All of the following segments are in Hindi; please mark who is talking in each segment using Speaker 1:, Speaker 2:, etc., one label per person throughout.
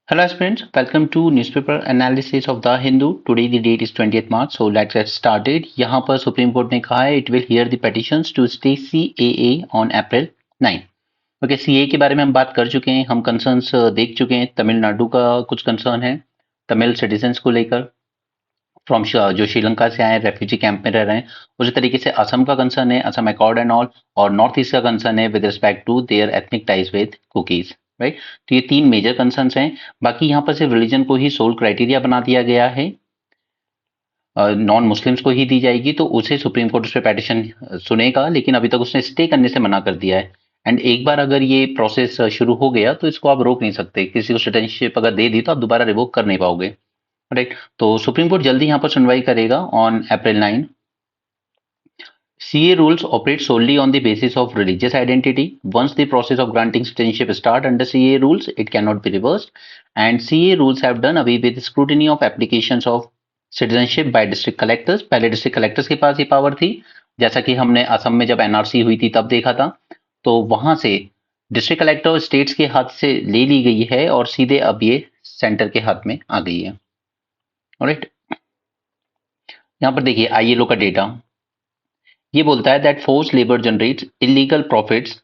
Speaker 1: Hello friends, welcome to newspaper analysis of the Hindu. Today the date is 20th March, so let's get started. यहाँ पर सुप्रीम कोर्ट ने कहा है it will hear the petitions to stay CAA on April 9. Okay, CA के बारे में हम बात कर चुके हैं, हम कंसर्न्स देख चुके हैं। तमिलनाडु का कुछ कंसर्न है तमिल सिटीजन्स को लेकर फ्रॉम जो श्रीलंका से आए रेफ्यूजी कैंप में रह रहे हैं। उसी तरीके से असम का कंसर्न है, असम अकॉर्ड एंड ऑल, और नॉर्थ ईस्ट का कंसर्न है with respect to their ethnic ties with Kukis, right. तो ये तीन मेजर कंसर्न्स हैं। बाकी यहाँ पर सिर्फ रिलीजन को ही सोल क्राइटेरिया बना दिया गया है, नॉन मुस्लिम्स को ही दी जाएगी, तो उसे सुप्रीम कोर्ट उस पर पेटिशन सुनेगा, लेकिन अभी तक उसने स्टे करने से मना कर दिया है। एंड एक बार अगर ये प्रोसेस शुरू हो गया तो इसको आप रोक नहीं सकते। किसी को सिटीजनशिप अगर दे दी तो आप दोबारा रिवोक कर नहीं पाओगे, राइट। तो सुप्रीम कोर्ट जल्दी यहाँ पर सुनवाई करेगा on April 9। CA rules operate solely on the basis of religious identity. Once the process of granting citizenship start under CA rules, it cannot be reversed. And CA rules have done away with scrutiny of applications of citizenship by district collectors. पहले district collectors के पास ये पावर थी, जैसा कि हमने असम में जब NRC हुई थी तब देखा था। तो वहां से डिस्ट्रिक्ट कलेक्टर स्टेट्स के हाथ से ले ली गई है और सीधे अब ये सेंटर के हाथ में आ गई है, राइट। यहाँ पर देखिए ILO का डेटा ये बोलता है that force labour generates illegal profits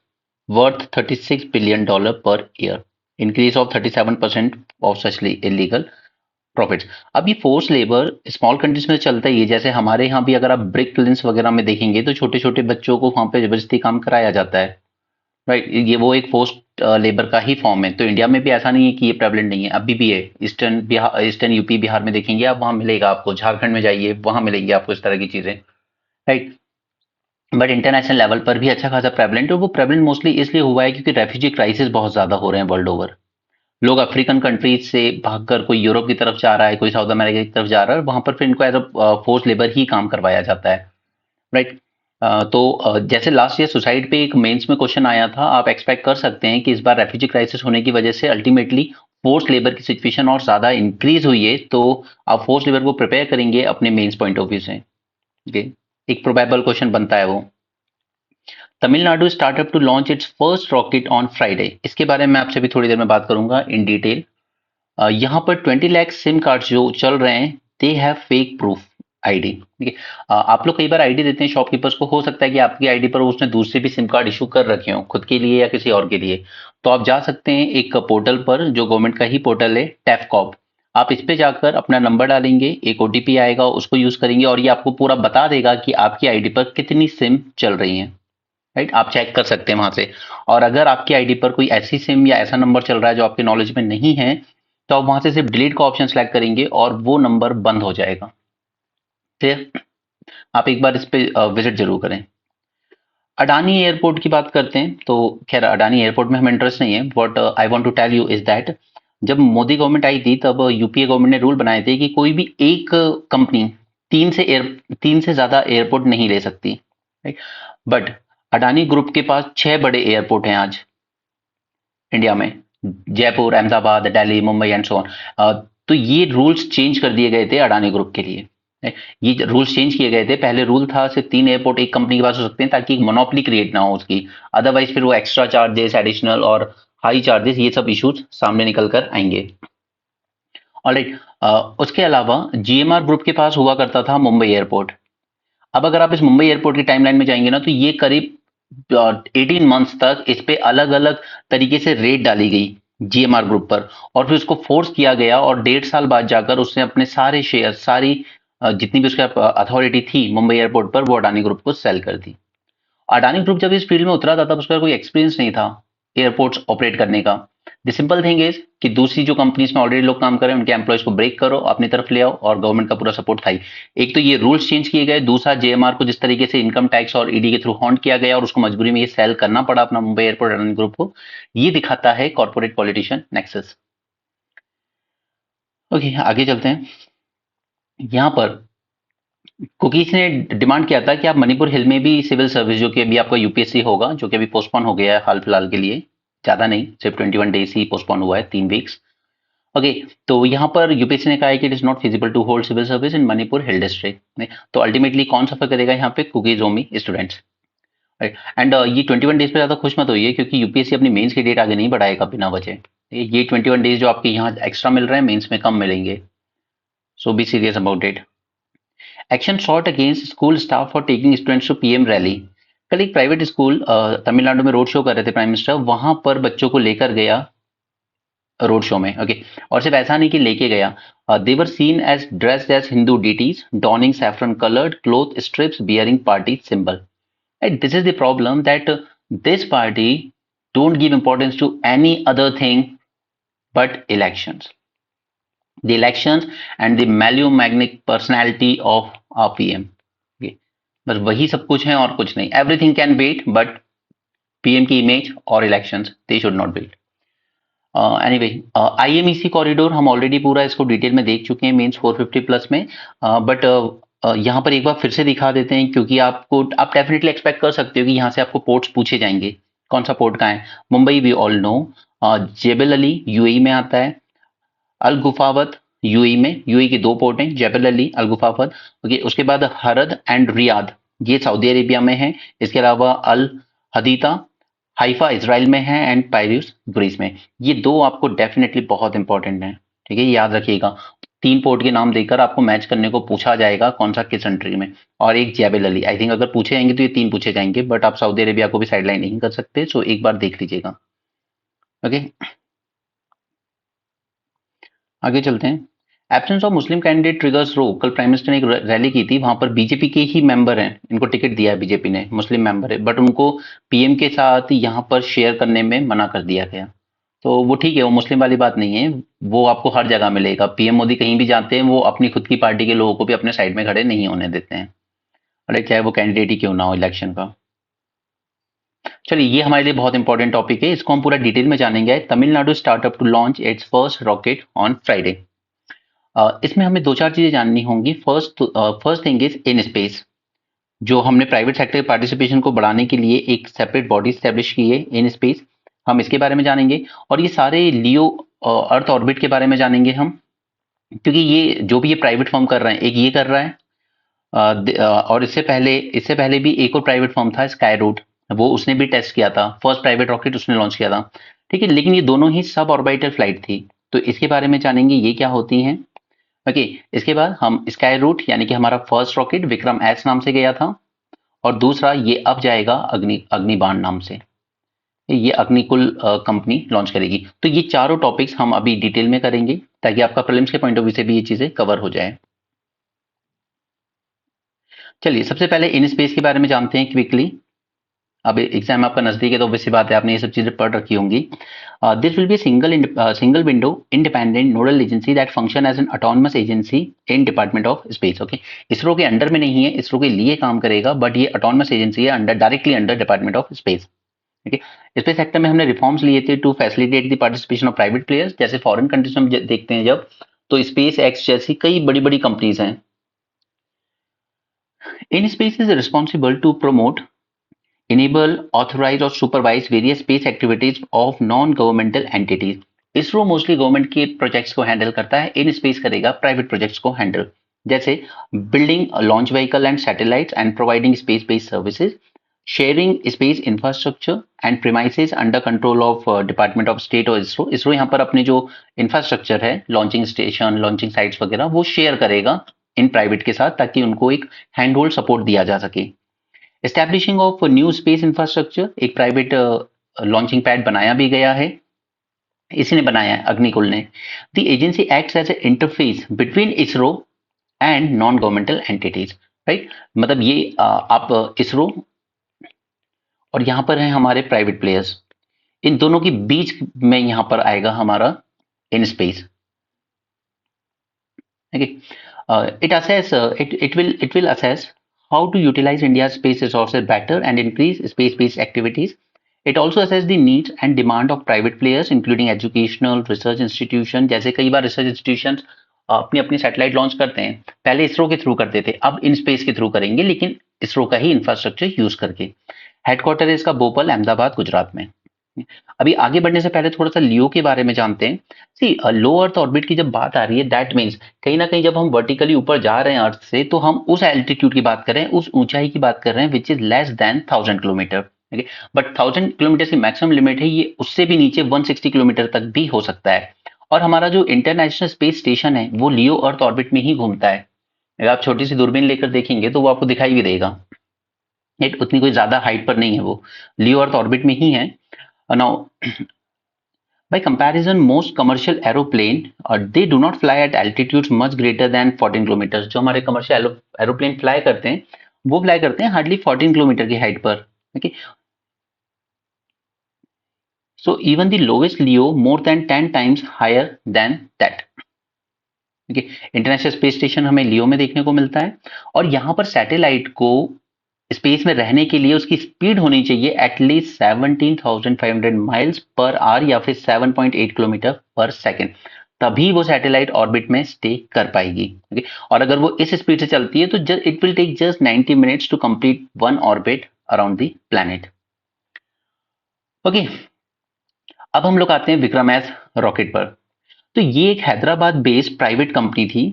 Speaker 1: worth $36 billion per year, increase of 37% of such illegal profits. अब ये फोर्स लेबर स्मॉल कंट्रीज में चलता ही है, जैसे हमारे यहाँ भी अगर आप ब्रिक क्लिंस वगैरह में देखेंगे तो छोटे छोटे बच्चों को वहां पे जबरदस्ती काम कराया जाता है, राइट। ये वो एक फोर्स लेबर का ही फॉर्म है। तो इंडिया में भी ऐसा नहीं है कि ये प्रेवलेंट नहीं है, अभी भी है। Eastern Bihar, eastern UP Bihar में देखेंगे आप, वहां मिलेगा आपको। झारखंड में जाइए वहां मिलेंगे आपको इस तरह की चीजें, राइट। बट इंटरनेशनल लेवल पर भी अच्छा खासा प्रेवलेंट है। वो प्रेवलेंट मोस्टली इसलिए हुआ है क्योंकि रेफ्यूजी क्राइसिस बहुत ज्यादा हो रहे हैं वर्ल्ड ओवर। लोग अफ्रीकन कंट्रीज से भागकर कोई यूरोप की तरफ जा रहा है, कोई साउथ अमेरिका की तरफ जा रहा है, और वहां पर फिर इनको एज अ फोर्स लेबर ही काम करवाया जाता है, राइट। तो जैसे लास्ट ईयर सुसाइड पे एक मेंस में क्वेश्चन आया था, आप एक्सपेक्ट कर सकते हैं कि इस बार रेफ्यूजी क्राइसिस होने की वजह से अल्टीमेटली फोर्स लेबर की सिचुएशन और ज्यादा इंक्रीज हुई है। तो आप फोर्स लेबर को प्रिपेयर करेंगे अपने मेंस पॉइंट ऑफ व्यू से, okay? एक प्रोबेबल क्वेश्चन बनता है वो। Tamil Nadu startup to launch its first rocket on Friday. इसके बारे में आपसे भी थोड़ी देर में बात करूंगा इन डिटेल। यहाँ पर 20 लाख सिम कार्ड जो चल रहे हैं, they have fake proof ID, ठीक है। आप लोग कई बार आईडी देते हैं शॉपकीपर्स को, हो सकता है कि आपकी आईडी पर उसने दूसरे भी सिम कार्ड इशू कर रखे हो, खुद के लिए या किसी और के लिए। तो आप जा सकते हैं एक पोर्टल पर, जो गवर्नमेंट का ही पोर्टल है, टैफकॉप। आप इस पे जाकर अपना नंबर डालेंगे, एक ओटीपी आएगा, उसको यूज करेंगे और ये आपको पूरा बता देगा कि आपकी आईडी पर कितनी सिम चल रही है, राइट। आप चेक कर सकते हैं वहां से। और अगर आपकी आईडी पर कोई ऐसी सिम या ऐसा नंबर चल रहा है जो आपके नॉलेज में नहीं है, तो आप वहां से सिर्फ डिलीट का ऑप्शन सेलेक्ट करेंगे और वो नंबर बंद हो जाएगा। फिर आप एक बार इस पे विजिट जरूर करें। अडानी एयरपोर्ट की बात करते हैं, तो खैर अडानी एयरपोर्ट में हमें इंटरेस्ट नहीं है, but I want to tell you is that जब मोदी गवर्नमेंट आई थी तब यूपीए गवर्नमेंट ने रूल बनाए थे कि कोई भी एक कंपनी तीन से ज्यादा एयरपोर्ट नहीं ले सकती, राइट। बट अडानी ग्रुप के पास 6 बड़े एयरपोर्ट हैं आज इंडिया में, Jaipur, Ahmedabad, Delhi, Mumbai and so on. तो ये रूल्स चेंज कर दिए गए थे अडानी ग्रुप के लिए। ये रूल्स चेंज किए गए थे। पहले रूल था सिर्फ 3 एयरपोर्ट एक कंपनी के पास हो सकते हैं, ताकि एक मोनोपोली क्रिएट ना हो उसकी। अदरवाइज फिर वो एक्स्ट्रा चार्जेस, एडिशनल और हाई चार्जेस, ये सब इश्यूज सामने निकल कर आएंगे, ऑलराइट। उसके अलावा जीएमआर ग्रुप के पास हुआ करता था मुंबई एयरपोर्ट। अब अगर आप इस मुंबई एयरपोर्ट की टाइमलाइन में जाएंगे ना, तो ये करीब 18 मंथ्स तक इस पे अलग अलग तरीके से रेट डाली गई जीएमआर ग्रुप पर, और फिर उसको फोर्स किया गया और 1.5 साल बाद जाकर उसने अपने सारे शेयर, सारी जितनी भी उसका अथॉरिटी थी मुंबई एयरपोर्ट पर, वो अडानी ग्रुप को सेल कर दी। अडानी ग्रुप जब इस फील्ड में उतरा था तब उसका कोई एक्सपीरियंस नहीं था एयरपोर्ट्स ऑपरेट करने का। द सिंपल थिंग इज कि दूसरी जो कंपनीज में ऑलरेडी लोग काम कर रहे हैं उनके एम्प्लॉयज को ब्रेक करो, अपनी तरफ ले आओ, और गवर्नमेंट का पूरा सपोर्ट था ही। एक तो ये रूल्स चेंज किए गए, दूसरा जेएमआर को जिस तरीके से इनकम टैक्स और ईडी के थ्रू हॉन्ट किया गया और उसको मजबूरी में ये सेल करना पड़ा अपना मुंबई एयरपोर्ट अडानी ग्रुप को, ये दिखाता है कॉर्पोरेट पॉलिटिशियन नेक्सस। ओके, आगे चलते हैं। यहाँ पर कुकीज ने डिमांड किया था कि आप मणिपुर हिल में भी सिविल सर्विस, जो कि अभी आपका यूपीएससी होगा, जो कि अभी पोस्टपोन हो गया है हाल फिलहाल के लिए, ज्यादा नहीं, सिर्फ 21 डेज ही पोस्टपोन हुआ है, 3 वीक्स। ओके, तो यहाँ पर यूपीएससी ने कहा है कि it is not feasible to hold civil service in Manipur hill district. तो अल्टीमेटली कौन सफर करेगा यहाँ पे? कुकीज ओमी स्टूडेंट्स, राइट। एंड ये 21 डेज पे ज्यादा खुश मत होइए, क्योंकि यूपीएससी अपनी मेंस की डेट आगे नहीं बढ़ाएगा बिना वजह। ये 21 डेज जो आपके यहाँ एक्स्ट्रा मिल रहे हैं मेंस में कम मिलेंगे, so be serious about it. Action sought against school staff for taking students to PM rally. कल एक प्राइवेट स्कूल तमिलनाडु में रोड शो कर रहे थे प्राइम मिनिस्टर, वहां पर बच्चों को लेकर गया रोड शो में, ओके। और सिर्फ ऐसा नहीं कि लेके गया, they were seen as dressed as Hindu deities donning saffron coloured cloth strips bearing party symbol. And this is the problem that this party don't give importance to any other thing but elections. The elections and the megalomaniac personality of our PM. Okay. बस वही सब कुछ है और कुछ नहीं. Everything can wait, but PM की इमेज और elections they should not wait. Anyway, IMEC corridor हम ऑलरेडी पूरा इसको डिटेल में देख चुके हैं मेंस 450 प्लस में, बट यहाँ पर एक बार फिर से दिखा देते हैं क्योंकि आप डेफिनेटली एक्सपेक्ट कर सकते हो कि यहाँ से आपको पोर्ट्स पूछे जाएंगे। कौन सा पोर्ट का है? Mumbai we all know, Jebel Ali UAE में आता है, अल गुफावत यूएई में, यूएई के 2 पोर्ट हैं, जेबल अली, अल गुफावत, ओके। उसके बाद हरद एंड रियाद, ये सऊदी अरेबिया में है। इसके अलावा अल हदीता हाइफा इजराइल में है एंड पायरियस ग्रीस में। ये 2 आपको डेफिनेटली बहुत इंपॉर्टेंट है, ठीक है, याद रखिएगा। 3 पोर्ट के नाम देकर आपको मैच करने को पूछा जाएगा कौन सा किस कंट्री में, और एक जेबल अली। आई थिंक अगर पूछे जाएंगे तो ये 3 पूछे जाएंगे, बट आप सऊदी अरेबिया को भी साइडलाइन नहीं कर सकते, सो एक बार देख लीजिएगा, ओके। आगे चलते हैं। Absence of Muslim candidate triggers row. कल प्राइम मिनिस्टर ने एक रैली की थी, वहां पर बीजेपी के ही मेंबर हैं, इनको टिकट दिया है बीजेपी ने, मुस्लिम मेंबर है, बट उनको पीएम के साथ यहां पर शेयर करने में मना कर दिया गया। तो वो ठीक है, वो मुस्लिम वाली बात नहीं है, वो आपको हर जगह मिलेगा। पीएम मोदी कहीं भी जाते हैं, वो अपनी खुद की पार्टी के लोगों को भी अपने साइड में खड़े नहीं होने देते हैं, अरे चाहे वो कैंडिडेट ही क्यों ना हो इलेक्शन का। चलिए, ये हमारे लिए बहुत इंपॉर्टेंट टॉपिक है, इसको हम पूरा डिटेल में जानेंगे। Tamil Nadu startup to launch its first rocket on Friday. इसमें हमें 2-4 चीजें जाननी होंगी। First thing is in space, जो हमने प्राइवेट सेक्टर पार्टिसिपेशन को बढ़ाने के लिए एक सेपरेट बॉडी स्टैब्लिश की है, इन स्पेस, हम इसके बारे में जानेंगे। और ये सारे लियो अर्थ ऑर्बिट के बारे में जानेंगे हम, क्योंकि ये जो भी ये प्राइवेट फर्म कर रहे हैं, एक ये कर रहा है, और इससे पहले भी एक और प्राइवेट फर्म था स्काई रूट, वो उसने भी टेस्ट किया था, फर्स्ट प्राइवेट रॉकेट उसने लॉन्च किया था, ठीक है। लेकिन ये दोनों ही सब ऑर्बिटल फ्लाइट थी, तो इसके बारे में जानेंगे ये क्या होती हैं, ओके। इसके बाद हम स्काई रूट यानी कि हमारा फर्स्ट रॉकेट विक्रम एस नाम से गया था, और दूसरा ये अब जाएगा अग्निबाण नाम से, ये अग्निकुल कंपनी लॉन्च करेगी। तो ये चारों टॉपिक्स हम अभी डिटेल में करेंगे ताकि आपका प्रीलिम्स के पॉइंट ऑफ व्यू से भी ये चीजें कवर हो जाए। चलिए, सबसे पहले इन स्पेस के बारे में जानते हैं क्विकली। अब एग्जाम आपका नजदीक है तो ऑब्वियसली बात है, आपने ये सब चीजें पढ़ रखी होंगी। This will be single window independent nodal agency that function as an autonomous agency in department of space, okay. ISRO के अंडर में नहीं है, इसरो के लिए काम करेगा, बट ये ऑटोनमस एजेंसी है, directly under department of space, okay. Space sector में हमने रिफॉर्म्स लिए थे to facilitate the participation of private players. जैसे फॉरेन कंट्रीज में देखते हैं जब, तो स्पेस एक्स जैसी कई बड़ी बड़ी कंपनीज हैं। In space is responsible to promote, enable, authorize और supervise various space activities of non-governmental entities। ISRO mostly government के प्रोजेक्ट्स को हैंडल करता है, इन स्पेस करेगा प्राइवेट प्रोजेक्ट्स को हैंडल, जैसे building launch vehicle and satellites and providing space based services, sharing space infrastructure and premises under control of department of state और इसरो। इसरो यहाँ पर अपने जो इंफ्रास्ट्रक्चर है, लॉन्चिंग स्टेशन, लॉन्चिंग साइट्स वगैरह, वो शेयर करेगा इन प्राइवेट के साथ, ताकि उनको एक हैंड होल्ड सपोर्ट दिया जा सके। Establishing of new space infrastructure, एक प्राइवेट लॉन्चिंग पैड बनाया भी गया है, इसी ने बनाया है, अग्निकुल ने। The agency acts as a interface between ISRO and non governmental entities, right. मतलब ये आप इसरो और यहां पर हैं हमारे प्राइवेट प्लेयर्स, इन दोनों के बीच में यहां पर आएगा हमारा in space, it will assess how to utilize India's space resources better and increase space-based activities. It also assess the needs and demand of private players, including educational, research institution। जैसे कई बार रिसर्च इंस्टीट्यूशन अपनी अपनी सैटेलाइट लॉन्च करते हैं, पहले इसरो के थ्रू करते थे, अब इन स्पेस के थ्रू करेंगे, लेकिन इसरो का ही इंफ्रास्ट्रक्चर यूज करके। हेडक्वार्टर है इसका भोपाल, अहमदाबाद, गुजरात में। अभी आगे बढ़ने से पहले थोड़ा सा लियो के बारे में जानते हैं। सी, लो अर्थ ऑर्बिट की जब बात आ रही है, दैट मीन्स कहीं ना कहीं जब हम वर्टिकली ऊपर जा रहे हैं अर्थ से, तो हम उस एल्टीट्यूड की बात कर रहे हैं, उस ऊंचाई की बात कर रहे हैं which is less than 1000 kilometre, okay, but 1000 kilometre की मैक्सिमम लिमिट है, ये उससे भी नीचे 160 किलोमीटर तक भी हो सकता है। और हमारा जो इंटरनेशनल स्पेस स्टेशन है वो लियो अर्थ ऑर्बिट में ही घूमता है। अगर आप छोटी सी दूरबीन लेकर देखेंगे तो वो आपको दिखाई भी देगा, इट उतनी कोई ज्यादा हाइट पर नहीं है, वो लियो अर्थ ऑर्बिट में ही है। Now by comparison, most commercial aeroplane they do not fly at altitudes much greater than 14 kilometers। जो हमारे कमर्शियल एरोप्लेन फ्लाई करते हैं वो फ्लाई करते हैं हार्डली 14 किलोमीटर की हाइट पर। Okay, so even the lowest LEO more than 10 times higher than that. Okay, international space station हमें लियो में देखने को मिलता है। और यहाँ पर सैटेलाइट को स्पेस में रहने के लिए उसकी स्पीड होनी चाहिए एटलीस्ट 17,500 माइल्स पर आवर या फिर 7.8 किलोमीटर पर सेकेंड, तभी वो सैटेलाइट ऑर्बिट में स्टे कर पाएगी। ओके, और अगर वो इस स्पीड से चलती है तो it will take just 90 minutes to complete one orbit around the planet. Okay, अब हम लोग आते हैं विक्रम एस रॉकेट पर। तो ये एक हैदराबाद बेस्ड प्राइवेट कंपनी थी,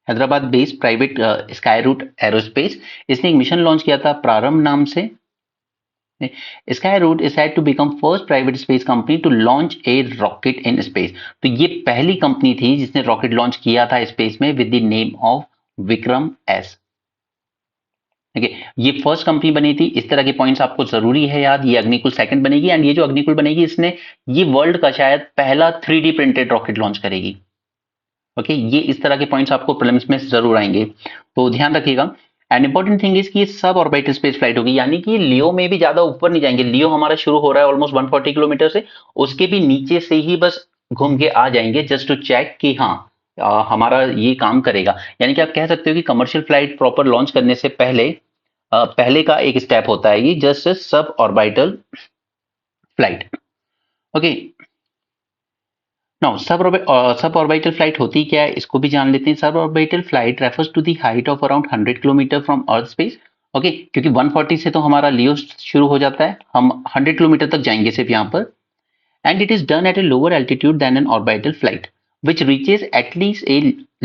Speaker 1: Hyderabad based private Skyroot aerospace. इसने एक मिशन लॉन्च किया था प्रारंभ नाम से। Skyroot is said to become first private space company to launch a rocket in space. तो ये पहली कंपनी थी जिसने रॉकेट लॉन्च किया था स्पेस में with the name of Vikram S. ठीक है, ये फर्स्ट कंपनी बनी थी। इस तरह के पॉइंट्स आपको जरूरी है याद। ये अग्निकुल सेकंड बनेगी, एंड ये जो अग्निकुल बनेगी इसने ये वर्ल्ड का शायद पहला 3D प्रिंटेड रॉकेट लॉन्च करेगी। ओके, ये इस तरह के पॉइंट्स आपको प्रीलिम्स में जरूर आएंगे, तो ध्यान रखिएगा। एंड इंपॉर्टेंट थिंग इज कि सब ऑर्बिटल स्पेस फ्लाइट होगी, यानी कि लियो में भी ज्यादा ऊपर नहीं जाएंगे। लियो हमारा शुरू हो रहा है ऑलमोस्ट 140 किलोमीटर से, उसके भी नीचे से ही बस घूम के आ जाएंगे जस्ट टू चेक कि हाँ हमारा ये काम करेगा। यानी कि आप कह सकते हो कि कमर्शियल फ्लाइट प्रॉपर लॉन्च करने से पहले पहले का एक स्टेप होता है ये just sub orbital flight. Okay, now sub orbital flight होती क्या है इसको भी जान लेते हैं। Sub orbital flight refers to the height of around 100 kilometre from earth space. Okay, क्योंकि 140 से तो हमारा लियो शुरू हो जाता है, हम 100 किलोमीटर तक जाएंगे सिर्फ यहाँ पर। And it is done at a lower altitude than an orbital flight which reaches at least a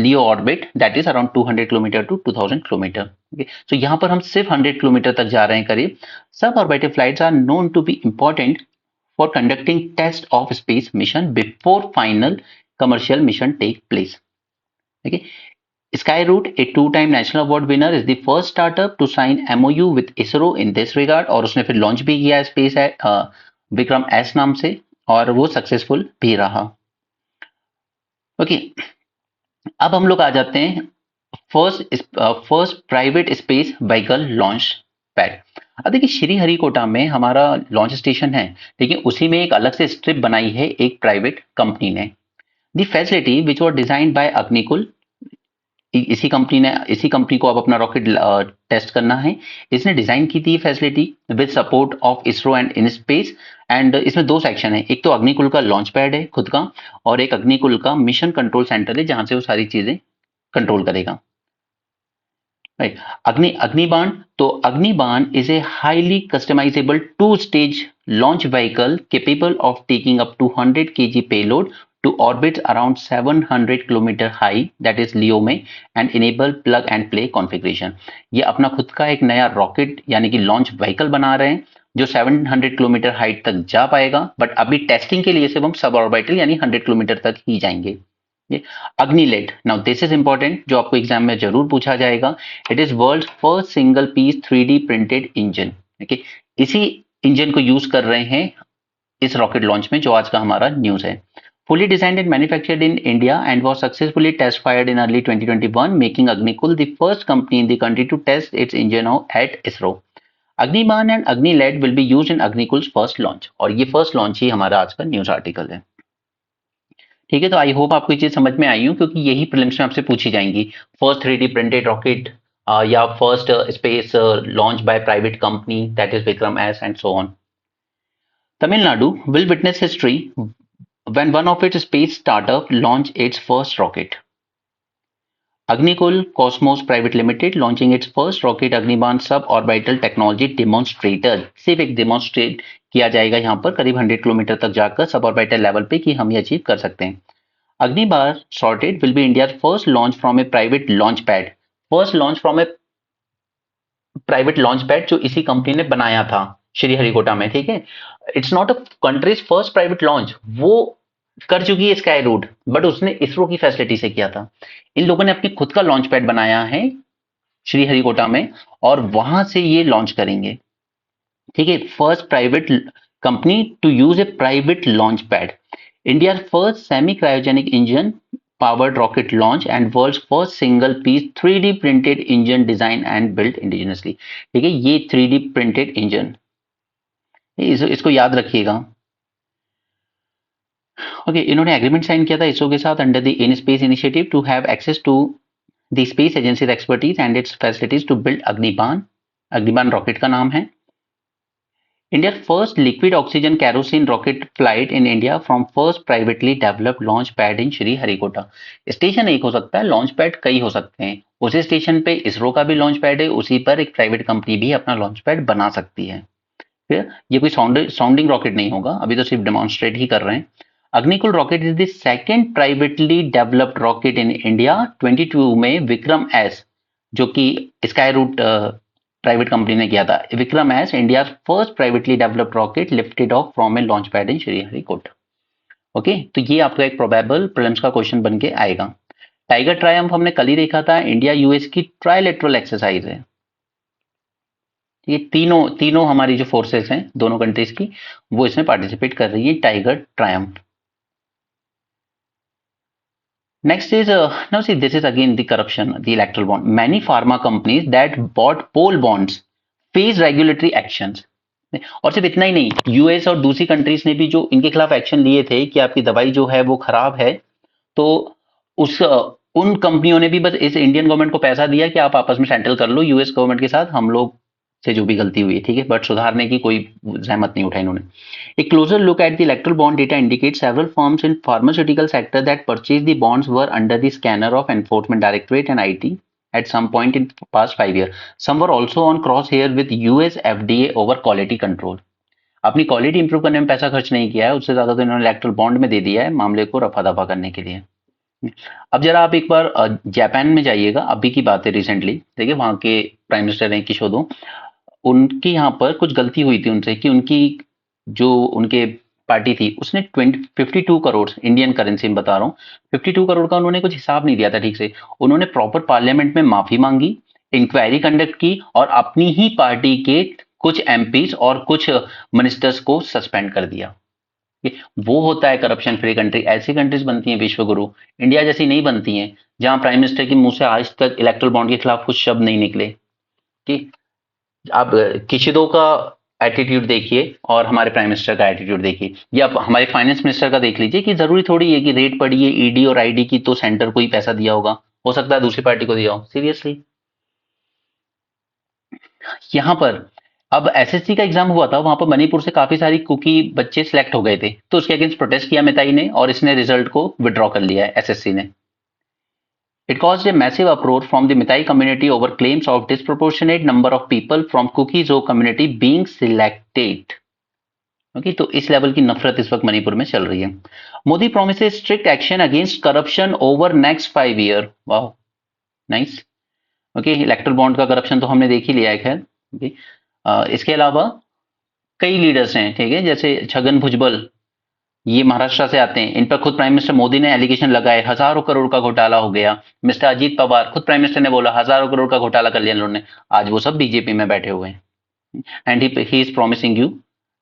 Speaker 1: LEO orbit that is around 200 kilometre to 2000 kilometre. Okay, तो यहाँ पर हम सिर्फ 100 किलोमीटर तक जा रहे हैं करीब। Sub orbital flights are known to be important for conducting test of space mission before final commercial mission take place। Okay, Skyroot, a two-time national award winner, is the first startup to sign MOU with ISRO in this regard, और उसने फिर लॉन्च भी किया स्पेस विक्रम एस नाम से, और वो सक्सेसफुल भी रहा। ओके, अब हम लोग आ जाते हैं first private space vehicle launch pad. अब देखिए श्रीहरिकोटा में हमारा लॉन्च स्टेशन है, लेकिन उसी में एक अलग से स्ट्रिप बनाई है एक प्राइवेट कंपनी ने। The facility which was designed by Agnikul, इसी कंपनी को अब अपना रॉकेट टेस्ट करना है, इसने डिजाइन की थी facility with support of ISRO and in space. And इसमें दो सेक्शन है, एक तो अग्निकुल का लॉन्च पैड है खुद का, और एक अग्निकुल का मिशन कंट्रोल सेंटर है जहां से वो सारी चीजें कंट्रोल करेगा। राइट, अग्निबाण, तो Agnibaan is a highly customisable two stage launch vehicle capable of taking up to 100 kg payload to orbit around 700 kilometre high that is LEO में and enable plug and play configuration. ये अपना खुद का एक नया रॉकेट यानी कि लॉन्च व्हीकल बना रहे हैं जो 700 किलोमीटर हाइट तक जा पाएगा, बट अभी टेस्टिंग के लिए सिर्फ हम सब ऑर्बिटल यानी 100 किलोमीटर तक ही जाएंगे। ये Agnilet, now this is important, जो आपको एग्जाम में जरूर पूछा जाएगा। It is world first single piece 3D printed engine. Okay, इसी इंजन को यूज कर रहे हैं इस रॉकेट लॉन्च में जो आज का हमारा न्यूज है। Fully designed and manufactured in India and was successfully test fired in early 2021, making Agnikul the first company in the country to test its engine at ISRO. Agniban and Agniled will be used in Agnikul's first launch, और ये फर्स्ट लॉन्च ही हमारा आज का न्यूज आर्टिकल है। ठीक है, तो आई होप आपको ये चीज समझ में आई हो, क्योंकि यही प्रीलिम्स में आपसे पूछी जाएंगी। फर्स्ट 3D प्रिंटेड रॉकेट या first space launch by private company that is Vikram S and so on. Tamil Nadu will witness history when one of its space startup launched its first rocket. Agnikul Cosmos Private Limited launching its first rocket Agniban suborbital technology demonstrator। सिर्फ एक डेमोन्स्ट्रेट किया जाएगा यहाँ पर करीब 100 किलोमीटर तक जाकर सबऑर्बिटल लेवल पे कि हम ये अचीव कर सकते हैं। Agnibaan SOrTeD will be India first launch from a private launch pad. First launch from a private launch pad जो इसी कंपनी ने बनाया था श्रीहरिकोटा में, ठीक है। It's not a countries first private launch, वो कर चुकी है स्काई रूट, बट उसने इसरो की फैसिलिटी से किया था। इन लोगों ने अपनी खुद का लॉन्च पैड बनाया है श्रीहरिकोटा में, और वहां से ये लॉन्च करेंगे, ठीक है। First private company to use a private launch pad, India first semi cryogenic engine powered rocket launch and world's first single piece 3D printed engine design and built indigenously, ठीक है। ये 3D printed इंजन, इसको याद रखिएगा। ओके, इन्होंने एग्रीमेंट साइन किया था इसरो के साथ under the in space initiative to have access to the space agency expertise and its facilities to build Agnibaan. Agnibaan rocket का नाम है। India first liquid oxygen kerosene rocket flight in India from first privately developed launch pad in Sriharikota. Station एक हो सकता है, लॉन्च पैड कई हो सकते हैं। उसी स्टेशन पे इसरो का भी लॉन्च पैड है, उसी पर एक प्राइवेट कंपनी भी अपना लॉन्च पैड बना सकती है। फिर ये कोई साउंडिंग रॉकेट नहीं होगा, अभी तो सिर्फ डेमोन्स्ट्रेट ही कर रहे हैं। Agnikul rocket is the second privately developed rocket in India. 22 में विक्रम एस, जो कि स्काई रूट प्राइवेट कंपनी ने किया था, Vikram S India first privately developed rocket lifted of from A launch pad in Sriharikota. Okay, तो ये आपका एक प्रोबेबल प्रीलिम्स का क्वेश्चन बन के आएगा। टाइगर ट्रायम्फ हमने कल ही देखा था, इंडिया यूएस की ट्राइलेटरल एक्सरसाइज है। ये तीनों तीनों हमारी जो फोर्सेस हैं दोनों कंट्रीज की, वो इसमें पार्टिसिपेट कर रही है, tiger Triumph. Next is now see this is again the corruption, the electoral bond. Many pharma companies that bought poll bonds face regulatory actions. और सिर्फ इतना ही नहीं, यूएस और दूसरी कंट्रीज ने भी जो इनके खिलाफ एक्शन लिए थे कि आपकी दवाई जो है वो खराब है, तो उस उन कंपनियों ने भी बस इस इंडियन गवर्नमेंट को पैसा दिया कि आप आपस में सेटल कर लो यूएस गवर्नमेंट के साथ, हम लोग से जो भी गलती हुई है, ठीक है, बट सुधारने की कोई जहमत नहीं उठाई इन्होंने। A closer look at the electoral bond data indicates several firms in pharmaceutical sector that purchased the bonds were under the scanner of Enforcement Directorate and IT at some point in past 5 years. Some were also on crosshair with US FDA over quality control. अपनी क्वालिटी इंप्रूव करने में पैसा खर्च नहीं किया है, उससे ज्यादा तो इन्होंने इलेक्ट्रल बॉन्ड में दे दिया है मामले को रफा दफा करने के लिए। अब जरा आप एक बार जापान में जाइएगा, अभी की बात है रिसेंटली, देखिए वहां के प्राइम मिनिस्टर हैं किशोदो, उनकी यहाँ पर कुछ गलती हुई थी उनसे कि उनकी जो उनके पार्टी थी उसने 52 करोड़ इंडियन करेंसी में बता रहा हूँ, 52 करोड़ का उन्होंने कुछ हिसाब नहीं दिया था ठीक से। उन्होंने प्रॉपर पार्लियामेंट में माफी मांगी, इंक्वायरी कंडक्ट की और अपनी ही पार्टी के कुछ एमपीज और कुछ मिनिस्टर्स को सस्पेंड कर दिया। वो होता है करप्शन फ्री कंट्री। ऐसी कंट्रीज बनती हैं विश्वगुरु, इंडिया जैसी नहीं बनती हैं जहां प्राइम मिनिस्टर के मुंह से आज तक इलेक्ट्रल बॉन्ड के खिलाफ कुछ शब्द नहीं निकले। कि आप किशिदो का एटीट्यूड देखिए और हमारे प्राइम मिनिस्टर का एटीट्यूड देखिए, या आप हमारे फाइनेंस मिनिस्टर का देख लीजिए कि जरूरी थोड़ी है कि रेट पड़ी है ईडी और आईडी की तो सेंटर को ही पैसा दिया होगा, हो सकता है दूसरी पार्टी को दिया हो। सीरियसली यहां पर अब एसएससी का एग्जाम हुआ था, वहां पर मणिपुर से काफी सारी कुकी बच्चे सिलेक्ट हो गए थे, तो उसके अगेंस्ट प्रोटेस्ट किया मिताई ने और इसने रिजल्ट को विड्रॉ कर लिया है एसएससी ने। It caused a massive uproar from the Meitei community over claims of disproportionate number of people from Kuki-Zo community being selected. Okay, तो इस लेवल की नफरत इस वक्त मणिपुर में चल रही है। Modi promises strict action against corruption over next 5 year. वाह, नाइस। ओके, इलेक्ट्रल बॉन्ड का करप्शन तो हमने देख ही लिया है खैर। okay. इसके अलावा कई लीडर्स हैं, ठीक है, जैसे छगन भुजबल, ये महाराष्ट्र से आते हैं, इन पर खुद प्राइम मिनिस्टर मोदी ने एलिगेशन लगाए, हजारों करोड़ का घोटाला हो गया। मिस्टर अजीत पवार, खुद प्राइम मिनिस्टर ने बोला हजारों करोड़ का घोटाला कर लिया इन्होंने, आज वो सब बीजेपी में बैठे हुए हैं। And he is promising you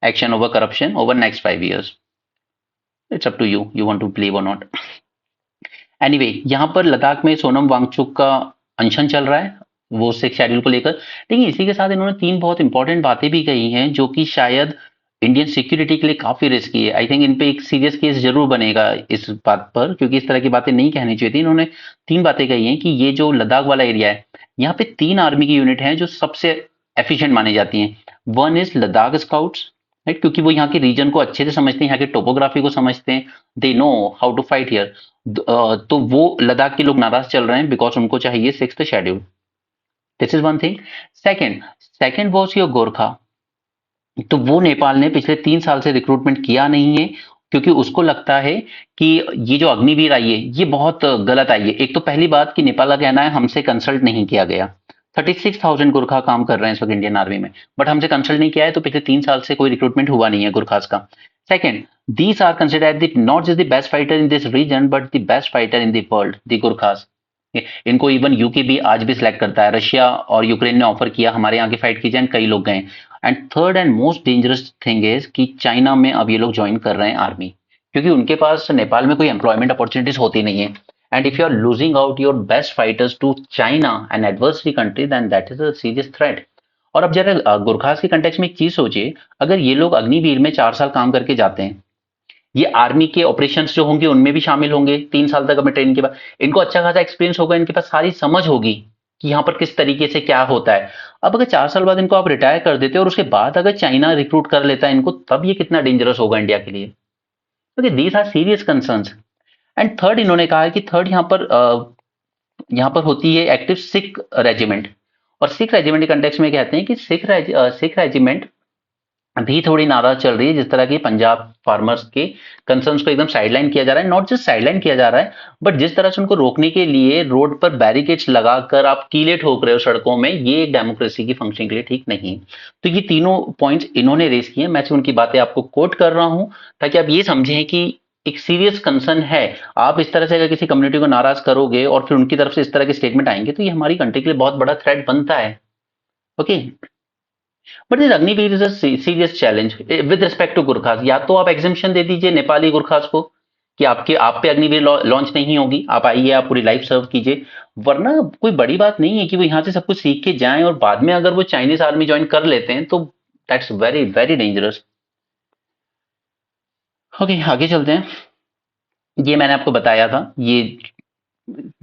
Speaker 1: action over corruption over next 5 years. It's up to you, you want to believe और नॉट। एनीवे, यहाँ पर लद्दाख में सोनम वांगचुक का अनशन चल रहा है, वो सिक्स शेड्यूल को लेकर। लेकिन इसी के साथ इन्होंने 3 बहुत इंपॉर्टेंट बातें भी कही हैं जो कि शायद इंडियन सिक्योरिटी के लिए काफी रिस्की है। आई थिंक इन पे एक सीरियस केस जरूर बनेगा इस बात पर, क्योंकि इस तरह की बातें नहीं कहनी चाहिए थी। इन्होंने 3 बातें कही हैं कि ये जो लद्दाख वाला एरिया है, यहाँ पे 3 आर्मी की यूनिट हैं जो सबसे एफिशिएंट मानी जाती हैं। One is Ladakh scouts, right, क्योंकि वो यहाँ के रीजन को अच्छे से समझते हैं, यहाँ के टोपोग्राफी को समझते हैं, they know how to fight here. तो वो लद्दाख के लोग नाराज चल रहे हैं बिकॉज उनको चाहिए 6th schedule. This is one thing. Second was your Gorkha, तो वो नेपाल ने पिछले 3 साल से रिक्रूटमेंट किया नहीं है, क्योंकि उसको लगता है कि ये जो अग्निवीर आई है ये बहुत गलत आई है। एक तो पहली बात कि नेपाल का कहना है हमसे कंसल्ट नहीं किया गया, 36,000 गुरखा काम कर रहे हैं इस वक्त इंडियन आर्मी में, बट हमसे कंसल्ट नहीं किया है, तो पिछले 3 साल से कोई रिक्रूटमेंट हुआ नहीं है गुरखास का। Second, these are considered the not just the best fighter in this region but the best fighter in the world, the Gurkhas. इनको इवन यूके भी आज भी सिलेक्ट करता है, रशिया और यूक्रेन ने ऑफर किया हमारे यहाँ की फाइट की जाए, कई लोग गए। And third and most dangerous thing is कि चाइना में अब ये लोग ज्वाइन कर रहे हैं आर्मी, क्योंकि उनके पास नेपाल में कोई एम्प्लॉयमेंट अपॉर्चुनिटीज होती नहीं है। And if you are losing out your best fighters to China, an adversary country, then that is a serious threat. और अब जरा गुरखास के कंटेक्स्ट में एक चीज सोचिए, अगर ये लोग अग्निवीर में 4 साल काम करके जाते हैं, ये आर्मी के ऑपरेशंस जो होंगे उनमें भी शामिल होंगे 3 साल तक अपने ट्रेनिंग के बाद, इनको अच्छा खासा एक्सपीरियंस होगा, इनके पास सारी समझ होगी कि यहाँ पर किस तरीके से क्या होता है। अब अगर 4 साल बाद इनको आप रिटायर कर देते और उसके बाद अगर चाइना रिक्रूट कर लेता है इनको, तब ये कितना डेंजरस होगा इंडिया के लिए। Okay, these are serious concerns. And third इन्होंने कहा है कि थर्ड यहाँ पर होती है एक्टिव सिख रेजिमेंट, और सिख रेजिमेंट के कंटेक्स्ट में कहते हैं कि सिख रेजिमेंट भी थोड़ी नाराज चल रही है, जिस तरह की पंजाब फार्मर्स के कंसर्न्स को एकदम साइडलाइन किया जा रहा है। नॉट जस्ट साइडलाइन किया जा रहा है, बट जिस तरह से उनको रोकने के लिए रोड पर बैरिकेड्स लगाकर आप कीले ठोक रहे हो सड़कों में, ये एक डेमोक्रेसी की फंक्शनिंग के लिए ठीक नहीं। तो ये तीनों पॉइंट्स इन्होंने रेस किए, मैं उनकी बातें आपको कोट कर रहा हूं ताकि आप ये समझें कि एक सीरियस कंसर्न है। आप इस तरह से अगर किसी कम्युनिटी को नाराज करोगे और फिर उनकी तरफ से इस तरह के स्टेटमेंट आएंगे, तो ये हमारी कंट्री के लिए बहुत बड़ा थ्रेट बनता है। Okay, but this Agniveer is a serious challenge with respect to Gurkhas. या तो आप एग्जिबिशन दे दीजिए नेपाली गुरखास को कि आप पे अग्निवीर लॉन्च नहीं होगी, आप आइए, आप पूरी लाइफ सर्व कीजिए, वरना कोई बड़ी बात नहीं है कि वो यहाँ से सब कुछ सीख के जाएं और बाद में अगर वो चाइनीज आर्मी ज्वाइन कर लेते हैं तो that's very very dangerous. Okay, आगे चलते हैं। ये मैंने आपको बताया था, ये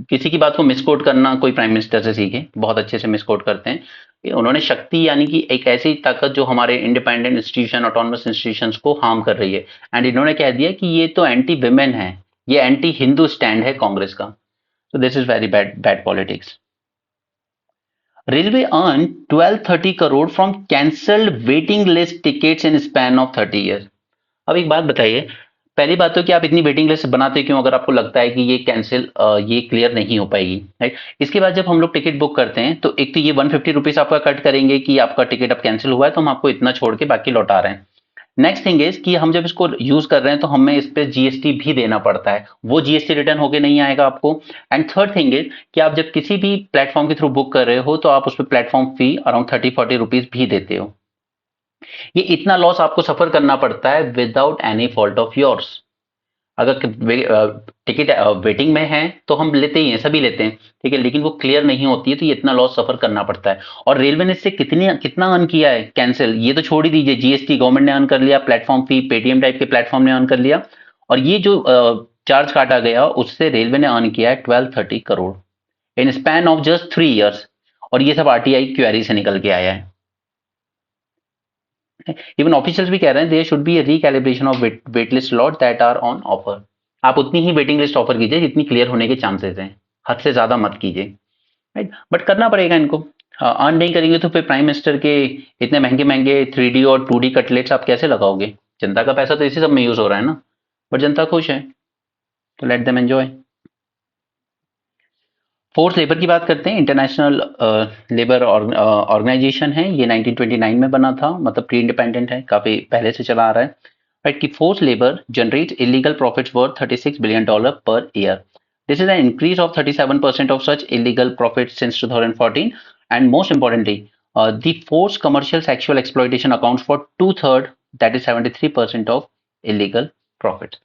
Speaker 1: किसी की बात को मिसकोट करना कोई प्राइम मिनिस्टर से सीखे, बहुत अच्छे से मिसकोट करते हैं। उन्होंने शक्ति यानी कि एक ऐसी ताकत जो हमारे इंडिपेंडेंट इंस्टीट्यूशन, ऑटोनमस इंस्टीट्यूशंस को हार्म कर रही है, एंड इन्होंने कह दिया कि ये तो एंटी विमेन है, ये एंटी हिंदू स्टैंड है कांग्रेस का। तो this is very bad bad politics. Railway earn 1230 crore from cancelled waiting list tickets in span of 30 years. अब एक बात बताइए, पहली बात तो कि आप इतनी वेटिंग लिस्ट बनाते क्यों अगर आपको लगता है कि ये कैंसिल ये क्लियर नहीं हो पाएगी, राइट। इसके बाद जब हम लोग टिकट बुक करते हैं तो एक तो ये 150 रुपीज आपका कट करेंगे कि आपका टिकट अब कैंसिल हुआ है, तो हम आपको इतना छोड़ के बाकी लौटा रहे हैं। नेक्स्ट थिंग इज कि हम जब इसको यूज कर रहे हैं तो हमें इस पे जीएसटी भी देना पड़ता है, वो जीएसटी रिटर्न होके नहीं आएगा आपको। एंड थर्ड थिंग इज कि आप जब किसी भी प्लेटफॉर्म के थ्रू बुक कर रहे हो तो आप उस पर प्लेटफॉर्म फी अराउंड 30-40 रुपीज भी देते हो। ये इतना लॉस आपको सफर करना पड़ता है without any fault of yours. अगर टिकट वेटिंग में है तो हम लेते ही हैं, सभी लेते हैं, ठीक है, लेकिन वो क्लियर नहीं होती है तो ये इतना लॉस सफर करना पड़ता है। और रेलवे ने इससे कितना अर्न किया है कैंसिल, ये तो छोड़ ही दीजिए, जीएसटी गवर्नमेंट ने अर्न कर लिया, प्लेटफॉर्म फी पेटीएम टाइप के प्लेटफॉर्म ने अर्न कर लिया, और ये जो चार्ज काटा गया उससे रेलवे ने अर्न किया है 1230 करोड़ इन स्पैन ऑफ जस्ट 3 ईयर्स, और ये सब आरटीआई क्वेरी से निकल के आया है। इवन ऑफिशियल्स भी कह रहे हैं there should be a recalibration of wait list lot that are on offer. आप उतनी ही वेटिंग लिस्ट ऑफर कीजिए जितनी क्लियर होने के चांसेस हैं, हद से ज्यादा मत कीजिए, राइट। बट करना पड़ेगा इनको, अर्न नहीं करेंगे तो फिर प्राइम मिनिस्टर के इतने महंगे महंगे 3D और 2D कटलेट्स आप कैसे लगाओगे। जनता का पैसा तो इसी सब में यूज हो रहा है ना, बट जनता खुश है तो let them enjoy. Force labour की बात करते हैं। इंटरनेशनल लेबर ऑर्गेनाइजेशन है, ये 1929 में बना था, मतलब प्री इंडिपेंडेंट है, काफी पहले से चला आ रहा है, राइट। कि force labour generate illegal profits worth $36 billion per year. This is an increase of 37% of such illegal profit since 2014, and most importantly the force commercial sexual exploitation accounts for 2/3, that is 73% of illegal profit.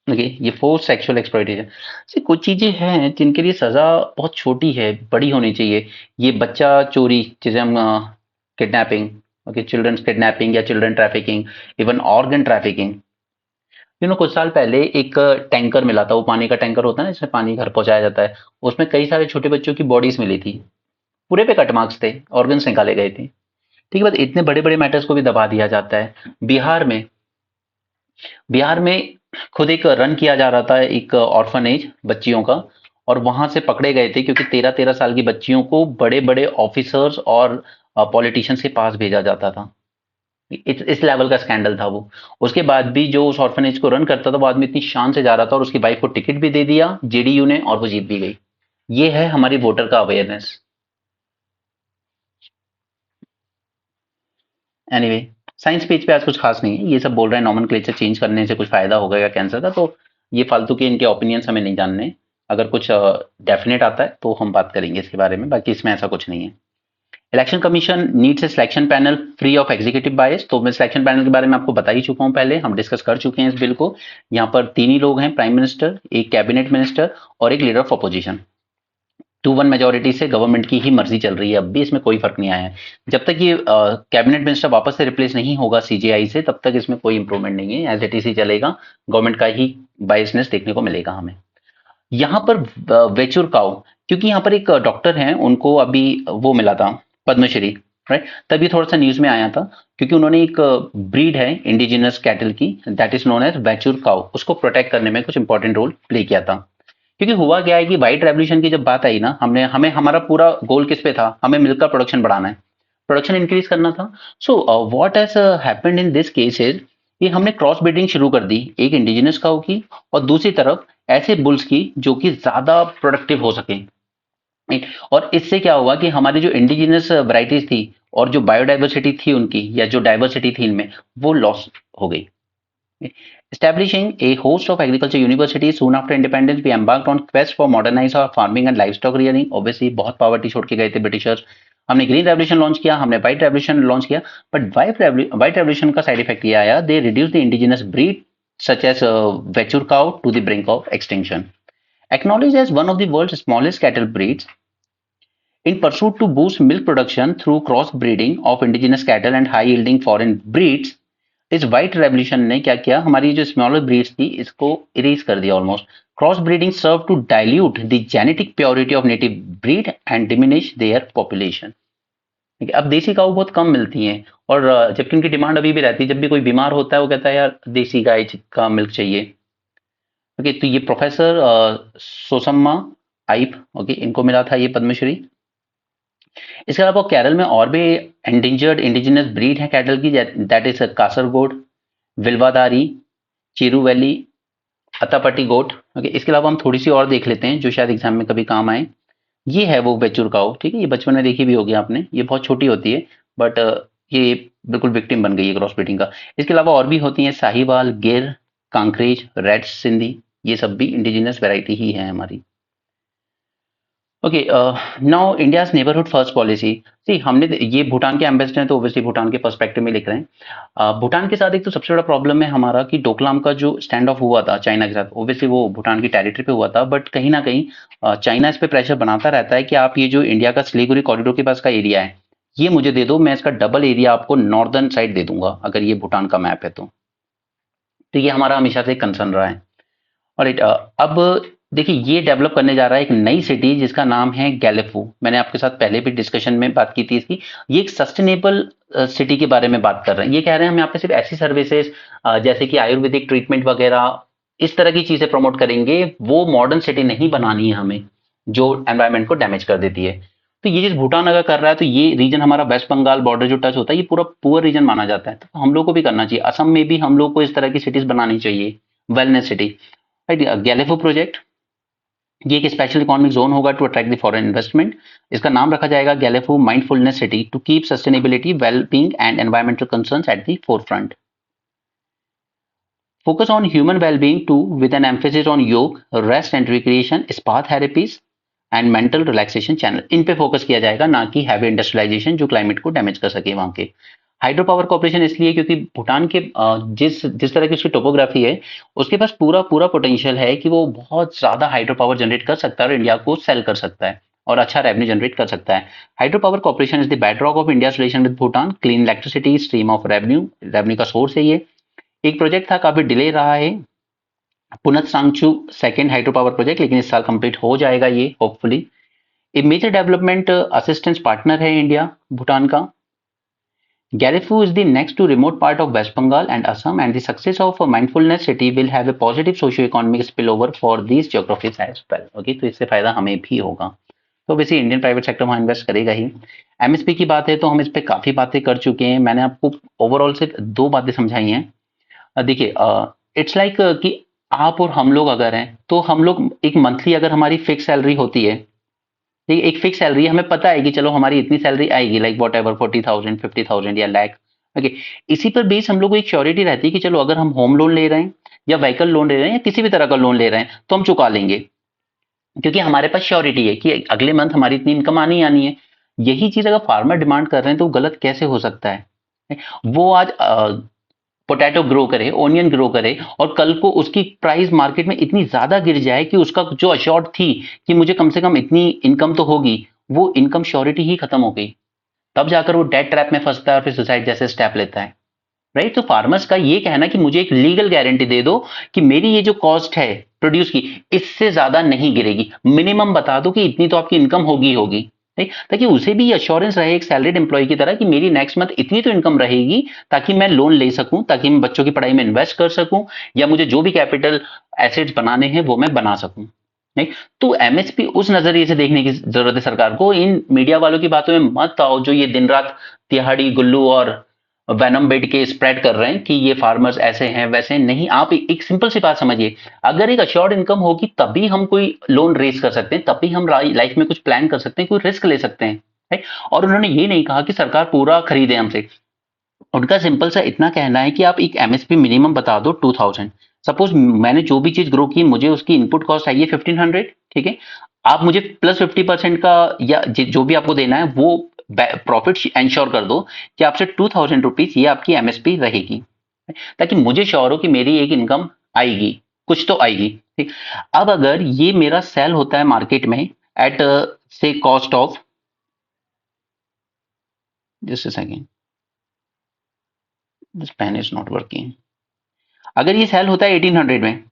Speaker 1: देखिए, ये फोर्स सेक्सुअल एक्सप्लॉयटेशन से कुछ चीजें हैं जिनके लिए सजा बहुत छोटी है, बड़ी होनी चाहिए। ये बच्चा चोरी, जिसे हम किडनैपिंग, ओके, चिल्ड्रंस किडनैपिंग या children trafficking, even organ trafficking. कुछ साल पहले एक टैंकर मिला था, वो पानी का टैंकर होता है ना, जिसमें पानी घर पहुंचाया जाता है, उसमें कई सारे छोटे बच्चों की बॉडीज मिली थी, पूरे पे कट मार्क्स थे, ऑर्गन्स निकाले गए थे। ठीक है, बात इतने बड़े बड़े मैटर्स को भी दबा दिया जाता है। बिहार में खुद एक रन किया जा रहा था, एक ऑर्फनेज बच्चियों का, और वहां से पकड़े गए थे क्योंकि 13-13 साल की बच्चियों को बड़े बड़े ऑफिसर्स और पॉलिटिशियंस के पास भेजा जाता था। इस लेवल का स्कैंडल था वो। उसके बाद भी जो उस ऑर्फनेज को रन करता था वो आदमी इतनी शान से जा रहा था, और उसकी वाइफ को टिकट भी दे दिया जेडीयू ने, और वो जीत भी गई। ये है हमारी वोटर का अवेयरनेस। एनीवे साइंस पेज पे आज कुछ खास नहीं है, ये सब बोल रहे हैं नॉमेनक्लेचर चेंज करने से कुछ फायदा होगा या कैंसर का, तो ये फालतू के इनके ओपिनियंस हमें नहीं जानने। अगर कुछ डेफिनेट आता है तो हम बात करेंगे इसके बारे में, बाकी इसमें ऐसा कुछ नहीं है। Election commission needs a selection panel free of executive bias. तो मैं सिलेक्शन पैनल के बारे में आपको बता ही चुका हूं, पहले हम डिस्कस कर चुके हैं इस बिल को। यहाँ पर तीन ही लोग हैं, प्राइम मिनिस्टर, एक कैबिनेट मिनिस्टर और एक लीडर ऑफ अपोजिशन। 2-1 मेजोरिटी से गवर्नमेंट की ही मर्जी चल रही है, अब भी इसमें कोई फर्क नहीं आया है। जब तक ये कैबिनेट मिनिस्टर वापस से रिप्लेस नहीं होगा सीजेआई से, तब तक इसमें कोई इंप्रूवमेंट नहीं है, एज इट इज ही चलेगा। गवर्नमेंट का ही बायसनेस देखने को मिलेगा हमें। यहाँ पर वेचुर काउ, क्योंकि यहाँ पर एक डॉक्टर हैं, उनको अभी वो मिला था पद्मश्री, राइट, तभी थोड़ा सा न्यूज में आया था, क्योंकि उन्होंने एक ब्रीड है इंडिजिनस कैटल की, that is known as Vechur cow, उसको प्रोटेक्ट करने में कुछ इंपॉर्टेंट रोल प्ले किया था। क्योंकि हुआ क्या है कि व्हाइट रेवोल्यूशन की जब बात आई ना, हमने हमें हमारा पूरा गोल किस पे था, हमें मिल्क का प्रोडक्शन बढ़ाना है, प्रोडक्शन इंक्रीज करना था। So what has happened in this case is, ये हमने क्रॉस ब्रीडिंग शुरू कर दी, एक इंडिजिनस काऊ की और दूसरी तरफ ऐसे बुल्स की जो कि ज्यादा प्रोडक्टिव हो सके। और इससे क्या हुआ कि हमारी जो इंडिजिनस वैरायटीज थी और जो बायोडाइवर्सिटी थी उनकी, या जो डाइवर्सिटी थी इनमें, वो लॉस हो गई। Establishing a host of agriculture universities soon after independence, we embarked on quest for modernize our farming and livestock rearing. Obviously, बहुत पॉवर्टी छोड़ के गए थे ब्रिटिशर्स। हमने ग्रीन रेवोल्यूशन लॉन्च किया, हमने व्हाइट रेवोल्यूशन लॉन्च किया, बट व्हाइट रेवोल्यूशन का साइड इफेक्ट ये आया, they reduce the indigenous breed such as Vechur cow to the brink of extinction. Acknowledged as one of the world's smallest cattle breeds, in pursuit to boost milk production through cross breeding of indigenous cattle and high yielding foreign breeds, इस व्हाइट रेवोल्यूशन ने क्या किया, हमारी जो स्मॉलर ब्रीड्स थी इसको इरेज कर दिया almost. Cross breeding serve to dilute the genetic purity of native breed and diminish their population. अब देसी काऊ बहुत कम मिलती हैं, और जबकि उनकी डिमांड अभी भी रहती है। जब भी कोई बीमार होता है वो कहता है यार देसी गाय का मिल्क चाहिए। ओके, तो ये प्रोफेसर सोसम्मा आइप, ओके, इनको मिला था ये पद्मश्री। इसके अलावा केरल में और भी एंडेंजर्ड इंडिजिनस ब्रीड है कैटल की, that is Kasaragod, Vilwadri, Cheruvally, Attappady goat. Okay, इसके अलावा हम थोड़ी सी और देख लेते हैं जो शायद एग्जाम में कभी काम आए। ये है वो वेचुर काऊ, ठीक है, ये बचपन में देखी भी होगी आपने, ये बहुत छोटी होती है, बट ये बिल्कुल विक्टिम बन गई है क्रॉस ब्रीडिंग का। इसके अलावा और भी होती हैं साहिवाल, गिर, कांकरेज, रेड सिंधी, ये सब भी इंडिजिनस वैरायटी ही है हमारी। Okay, now India's neighbourhood first policy. See हमने ये भूटान के एम्बेसडर हैं, तो ऑब्वियसली भूटान के पर्सपेक्टिव में लिख रहे हैं। भूटान के साथ एक तो सबसे बड़ा प्रॉब्लम है हमारा कि डोकलाम का जो स्टैंड ऑफ हुआ था चाइना के साथ, ऑब्वियसली वो भूटान की टेरिटरी पे हुआ था, बट कहीं ना कहीं चाइना इस पे प्रेशर बनाता रहता है कि आप ये जो इंडिया का सिलीगुड़ी कॉरिडोर के पास का एरिया है, ये मुझे दे दो, मैं इसका डबल एरिया आपको नॉर्दर्न साइड दे दूंगा अगर ये भूटान का मैप है तो ये हमारा हमेशा से कंसर्न रहा है। और अब देखिए ये डेवलप करने जा रहा है एक नई सिटी जिसका नाम है गैलेफू। मैंने आपके साथ पहले भी डिस्कशन में बात की थी इसकी। ये एक सस्टेनेबल सिटी के बारे में बात कर रहे हैं। ये कह रहे हैं हम यहाँ पे सिर्फ ऐसी सर्विसेज जैसे कि आयुर्वेदिक ट्रीटमेंट वगैरह इस तरह की चीजें प्रमोट करेंगे, वो मॉडर्न सिटी नहीं बनानी है हमें जो एनवायरमेंट को डैमेज कर देती है। तो ये चीज भूटान अगर कर रहा है तो ये रीजन हमारा वेस्ट बंगाल बॉर्डर जो टच होता है ये पूरा पुअर रीजन माना जाता है, तो हम लोग को भी करना चाहिए। असम में भी हम लोग को इस तरह की सिटीज बनानी चाहिए, wellness city, right. Gelephu project ये एक स्पेशल इकोनॉमिक जोन होगा to attract the foreign investment. इसका नाम रखा जाएगा Gelephu mindfulness city to keep sustainability, wellbeing and environmental concerns at the forefront. Focus on human well-being too, with an emphasis on yoga, rest and recreation, spa therapies and mental relaxation channel. इन पे फोकस किया जाएगा, ना कि हैवी इंडस्ट्रियलाइजेशन जो क्लाइमेट को डैमेज कर सके वहां के। हाइड्रो पावर कॉर्पोरेशन इसलिए क्योंकि भूटान के जिस जिस तरह की उसकी टोपोग्राफी है उसके पास पूरा पूरा पोटेंशियल है कि वो बहुत ज्यादा हाइड्रो पावर जनरेट कर सकता है और इंडिया को सेल कर सकता है और अच्छा रेवेन्यू जनरेट कर सकता है। Hydro power corporation is the bedrock of India relation with Bhutan. Clean electricity stream of revenue का सोर्स है ये। एक प्रोजेक्ट था, काफी डिले रहा है, पुनत सांगचू सेकेंड हाइड्रो पावर प्रोजेक्ट, लेकिन इस साल कंप्लीट हो जाएगा ये होपफुली। ए मेजर डेवलपमेंट असिस्टेंस पार्टनर है इंडिया भूटान का। Garifu is the next to remote part of West Bengal and Assam, and the success of a mindfulness city will have a positive socio-economic spillover for these geographies as well. Okay, तो इससे फायदा हमें भी होगा। तो वैसे इंडियन प्राइवेट सेक्टर वहाँ इन्वेस्ट करेगा ही। एमएसपी की बात है तो हम इस पे काफी बातें कर चुके हैं, मैंने आपको ओवरऑल से दो बातें समझाई हैं। देखिए इट्स लाइक कि आप और हम लोग अगर हैं तो हम लोग एक मंथली अगर हमारी फिक्स सैलरी होती है, एक फिक्स सैलरी हमें पता है कि चलो हमारी इतनी सैलरी आएगी, लाइक वॉट एवर 40,000 50,000 या लाख ओके, इसी पर बेस हम लोग को एक श्योरिटी रहती है कि चलो अगर हम होम लोन ले रहे हैं या व्हीकल लोन ले रहे हैं या किसी भी तरह का लोन ले रहे हैं तो हम चुका लेंगे, क्योंकि हमारे पास श्योरिटी है कि अगले मंथ हमारी इतनी इनकम आनी ही आनी है। यही चीज अगर फार्मर डिमांड कर रहे हैं तो वो गलत कैसे हो सकता है? वो आज पोटैटो ग्रो करे, ओनियन ग्रो करे और कल को उसकी प्राइस मार्केट में इतनी ज्यादा गिर जाए कि उसका जो अश्योर्ड थी कि मुझे कम से कम इतनी इनकम तो होगी, वो इनकम श्योरिटी ही खत्म हो गई। तब जाकर वो डेट ट्रैप में फंसता है और फिर सुसाइड जैसे स्टेप लेता है। राइट, तो फार्मर्स का ये कहना कि मुझे एक लीगल गारंटी दे दो कि मेरी ये जो कॉस्ट है प्रोड्यूस की, इससे ज्यादा नहीं गिरेगी, मिनिमम बता दो कि इतनी तो आपकी इनकम होगी होगी, ठीक, ताकि उसे भी अश्योरेंस रहे एक सैलरीड एम्प्लॉय की तरह कि मेरी नेक्स्ट मंथ इतनी तो इनकम रहेगी, ताकि मैं लोन ले सकूं, ताकि मैं बच्चों की पढ़ाई में इन्वेस्ट कर सकूं या मुझे जो भी कैपिटल एसेट्स बनाने हैं वो मैं बना सकूं। नहीं, तो एमएसपी उस नजरिए से देखने की जरूरत है सरकार को। इन मीडिया वालों की बातों में मत आओ जो ये दिन रात तिहाड़ी गुल्लू और वेनम बेड के स्प्रेड कर रहे हैं कि ये फार्मर्स ऐसे हैं वैसे हैं। नहीं, आप एक सिंपल सी बात समझिए, अगर एक अश्योर्ड इनकम होगी तभी हम कोई लोन रेज कर सकते हैं, तभी हम लाइफ में कुछ प्लान कर सकते हैं, कोई रिस्क ले सकते हैं, right? और उन्होंने ये नहीं कहा कि सरकार पूरा खरीदे हमसे। उनका सिंपल सा इतना कहना है कि आप एक एमएसपी मिनिमम बता दो 2000। सपोज मैंने जो भी चीज ग्रो की मुझे उसकी इनपुट कॉस्ट आई है 1500, ठीक है, आप मुझे प्लस 50% का या जो भी आपको देना है वो प्रॉफिट इंश्योर कर दो कि आपसे 2000 रुपीज ये आपकी एमएसपी रहेगी, ताकि मुझे श्योर हो कि मेरी एक इनकम आएगी, कुछ तो आएगी, ठीक। अब अगर ये मेरा सेल होता है मार्केट में एट से cost of, just a second, this pen is not working. अगर ये सेल होता है 1800 में,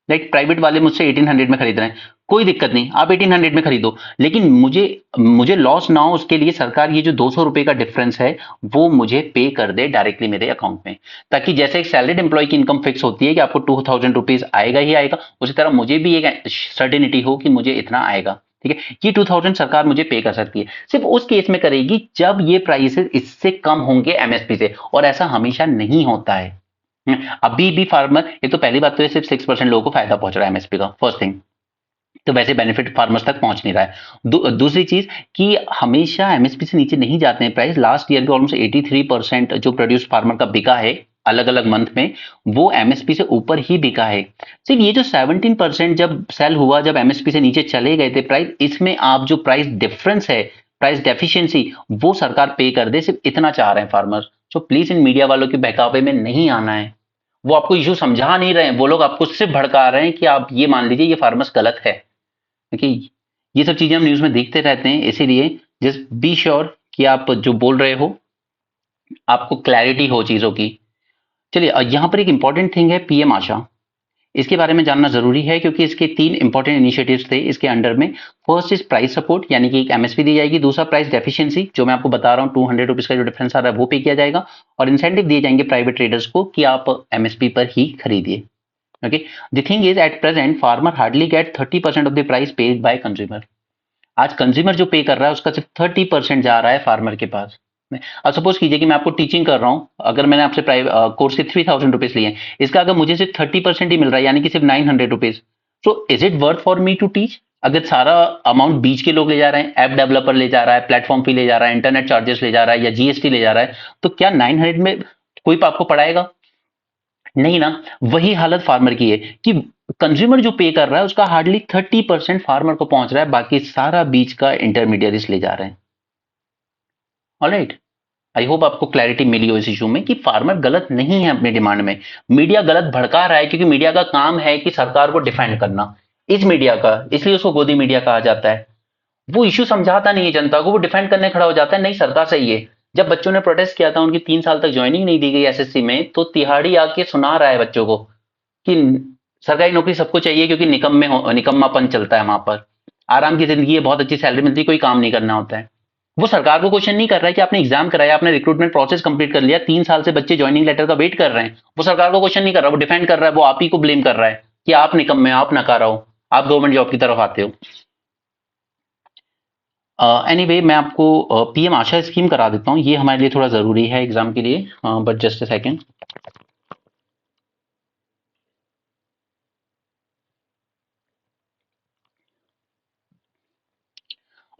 Speaker 1: लाइक प्राइवेट वाले मुझसे 1800 में खरीद रहे हैं, कोई दिक्कत नहीं, आप 1800 में खरीदो, लेकिन मुझे मुझे लॉस ना हो उसके लिए सरकार ये जो 200 रुपए का डिफरेंस है वो मुझे पे कर दे डायरेक्टली मेरे अकाउंट में, ताकि जैसे एक सैलरीड एम्प्लॉय की इनकम फिक्स होती है कि आपको 2000 रुपीज आएगा ही आएगा, उसी तरह मुझे भी एक सर्टेनिटी हो कि मुझे इतना आएगा, ठीक है। ये 2000 सरकार मुझे पे कर सकती है, सिर्फ उस केस में करेगी जब ये प्राइसेस इससे कम होंगे एमएसपी से, और ऐसा हमेशा नहीं होता है। अभी भी फार्मर, ये तो पहली बात तो ये सिर्फ 6% लोगों को फायदा पहुंच रहा है एमएसपी का, फर्स्ट थिंग, तो वैसे बेनिफिट फार्मर्स तक पहुंच नहीं रहा है। दूसरी चीज कि हमेशा एमएसपी से नीचे नहीं जाते हैं प्राइस। लास्ट ईयर भी ऑलमोस्ट 83% जो प्रोड्यूस फार्मर का बिका है अलग अलग मंथ में, वो एमएसपी से ऊपर ही बिका है। सिर्फ ये जो 17% जब सेल हुआ, जब एमएसपी से नीचे चले गए थे प्राइस, इसमें आप जो प्राइस डिफरेंस है, प्राइस डेफिशिएंसी, वो सरकार पे कर दे, सिर्फ इतना चाह रहे हैं फार्मर। तो प्लीज इन मीडिया वालों के बहकावे में नहीं आना है। वो आपको इशू समझा नहीं रहे हैं, वो लोग आपको सिर्फ भड़का रहे हैं कि आप ये मान लीजिए ये फार्मर्स गलत है, क्योंकि ये सब चीजें हम न्यूज में देखते रहते हैं। इसीलिए जस्ट बी श्योर कि आप जो बोल रहे हो आपको क्लैरिटी हो चीजों की। चलिए, यहाँ पर एक इंपॉर्टेंट थिंग है पीएम आशा, इसके बारे में जानना जरूरी है क्योंकि इसके 3 इंपॉर्टेंट इनिशिएटिव्स थे इसके अंडर में। फर्स्ट इज प्राइस सपोर्ट, यानी कि एक एमएसपी दी जाएगी। दूसरा प्राइस डेफिशिएंसी, जो मैं आपको बता रहा हूँ 200 रुपीज का जो डिफरेंस आ रहा है वो पे किया जाएगा। और इंसेंटिव दिए जाएंगे प्राइवेट ट्रेडर्स को कि आप एमएसपी पर ही खरीदिए। Okay, the thing is at present farmer hardly gate 30% of the price paid by consumer. आज कंज्यूमर जो पे कर रहा है उसका सिर्फ 30% जा रहा है फार्मर के पास। अब सपोज कीजिए कि मैं आपको टीचिंग कर रहा हूं, अगर मैंने आपसे कोर्स के 3000 रुपीज लिए हैं, इसका अगर मुझे सिर्फ 30% ही मिल रहा है, यानी कि सिर्फ 900 रुपीज, तो is it worth for me to teach? अगर सारा अमाउंट बीच के लोग ले जा रहे हैं, ऐप डेवलपर ले जा रहा है, प्लेटफॉर्म फी ले जा रहा है, इंटरनेट चार्जेस ले जा रहा है या जीएसटी ले जा रहा है, तो क्या 900 में कोई आपको पढ़ाएगा? नहीं ना। वही हालत फार्मर की है कि कंज्यूमर जो पे कर रहा है उसका हार्डली 30% फार्मर को पहुंच रहा है, बाकी सारा बीच का इंटरमीडियरीज ले जा रहे हैं। ऑलराइट, आई होप आपको क्लैरिटी मिली हो इस इशू में कि फार्मर गलत नहीं है अपने डिमांड में, मीडिया गलत भड़का रहा है, क्योंकि मीडिया का काम है कि सरकार को डिफेंड करना। इस मीडिया का, इसलिए उसको गोदी मीडिया कहा जाता है। वो इशू समझाता नहीं है जनता को, वो डिफेंड करने खड़ा हो जाता है, नहीं सरकार सही है। जब बच्चों ने प्रोटेस्ट किया था, उनकी 3 साल तक ज्वाइनिंग नहीं दी गई एसएससी में, तो तिहाड़ी आके सुना रहा है बच्चों को कि सरकारी नौकरी सबको चाहिए क्योंकि निकम्मापन चलता है वहां पर, आराम की जिंदगी है, बहुत अच्छी सैलरी मिलती है, कोई काम नहीं करना होता है। वो सरकार को क्वेश्चन नहीं कर रहा है कि आपने एग्जाम कराया, आपने रिक्रूटमेंट प्रोसेस कंप्लीट कर लिया, 3 साल से बच्चे ज्वाइनिंग लेटर का वेट कर रहे हैं, वो सरकार को क्वेश्चन नहीं कर रहा, वो डिफेंड कर रहा है, वो आप ही को ब्लेम कर रहा है कि आप निकम्मे, आप नकारा हो, आप गवर्नमेंट जॉब की तरफ आते हो। एनीवे, मैं आपको पीएम आशा स्कीम करा देता हूँ, ये हमारे लिए थोड़ा जरूरी है एग्जाम के लिए, but just a second.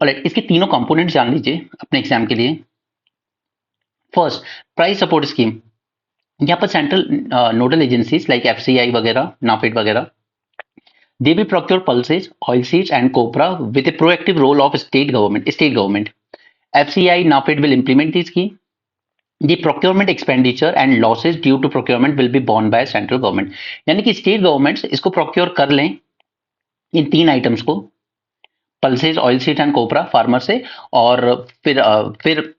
Speaker 1: Alright, इसके तीनों कंपोनेंट जान लीजिए अपने एग्जाम के लिए। First, price support scheme. यहाँ पर central nodal agencies like FCI वगैरह, नाफेड वगैरह, they will procure pulses, oilseeds and copra with a proactive role of state government. FCI, NAFED will implement the scheme. The procurement expenditure and losses due to procurement will be borne by central government. यानी कि स्टेट गवर्नमेंट्स इसको प्रोक्योर कर लें, इन तीन आइटम्स को, pulses, oil seed and copra farmer से, और फिर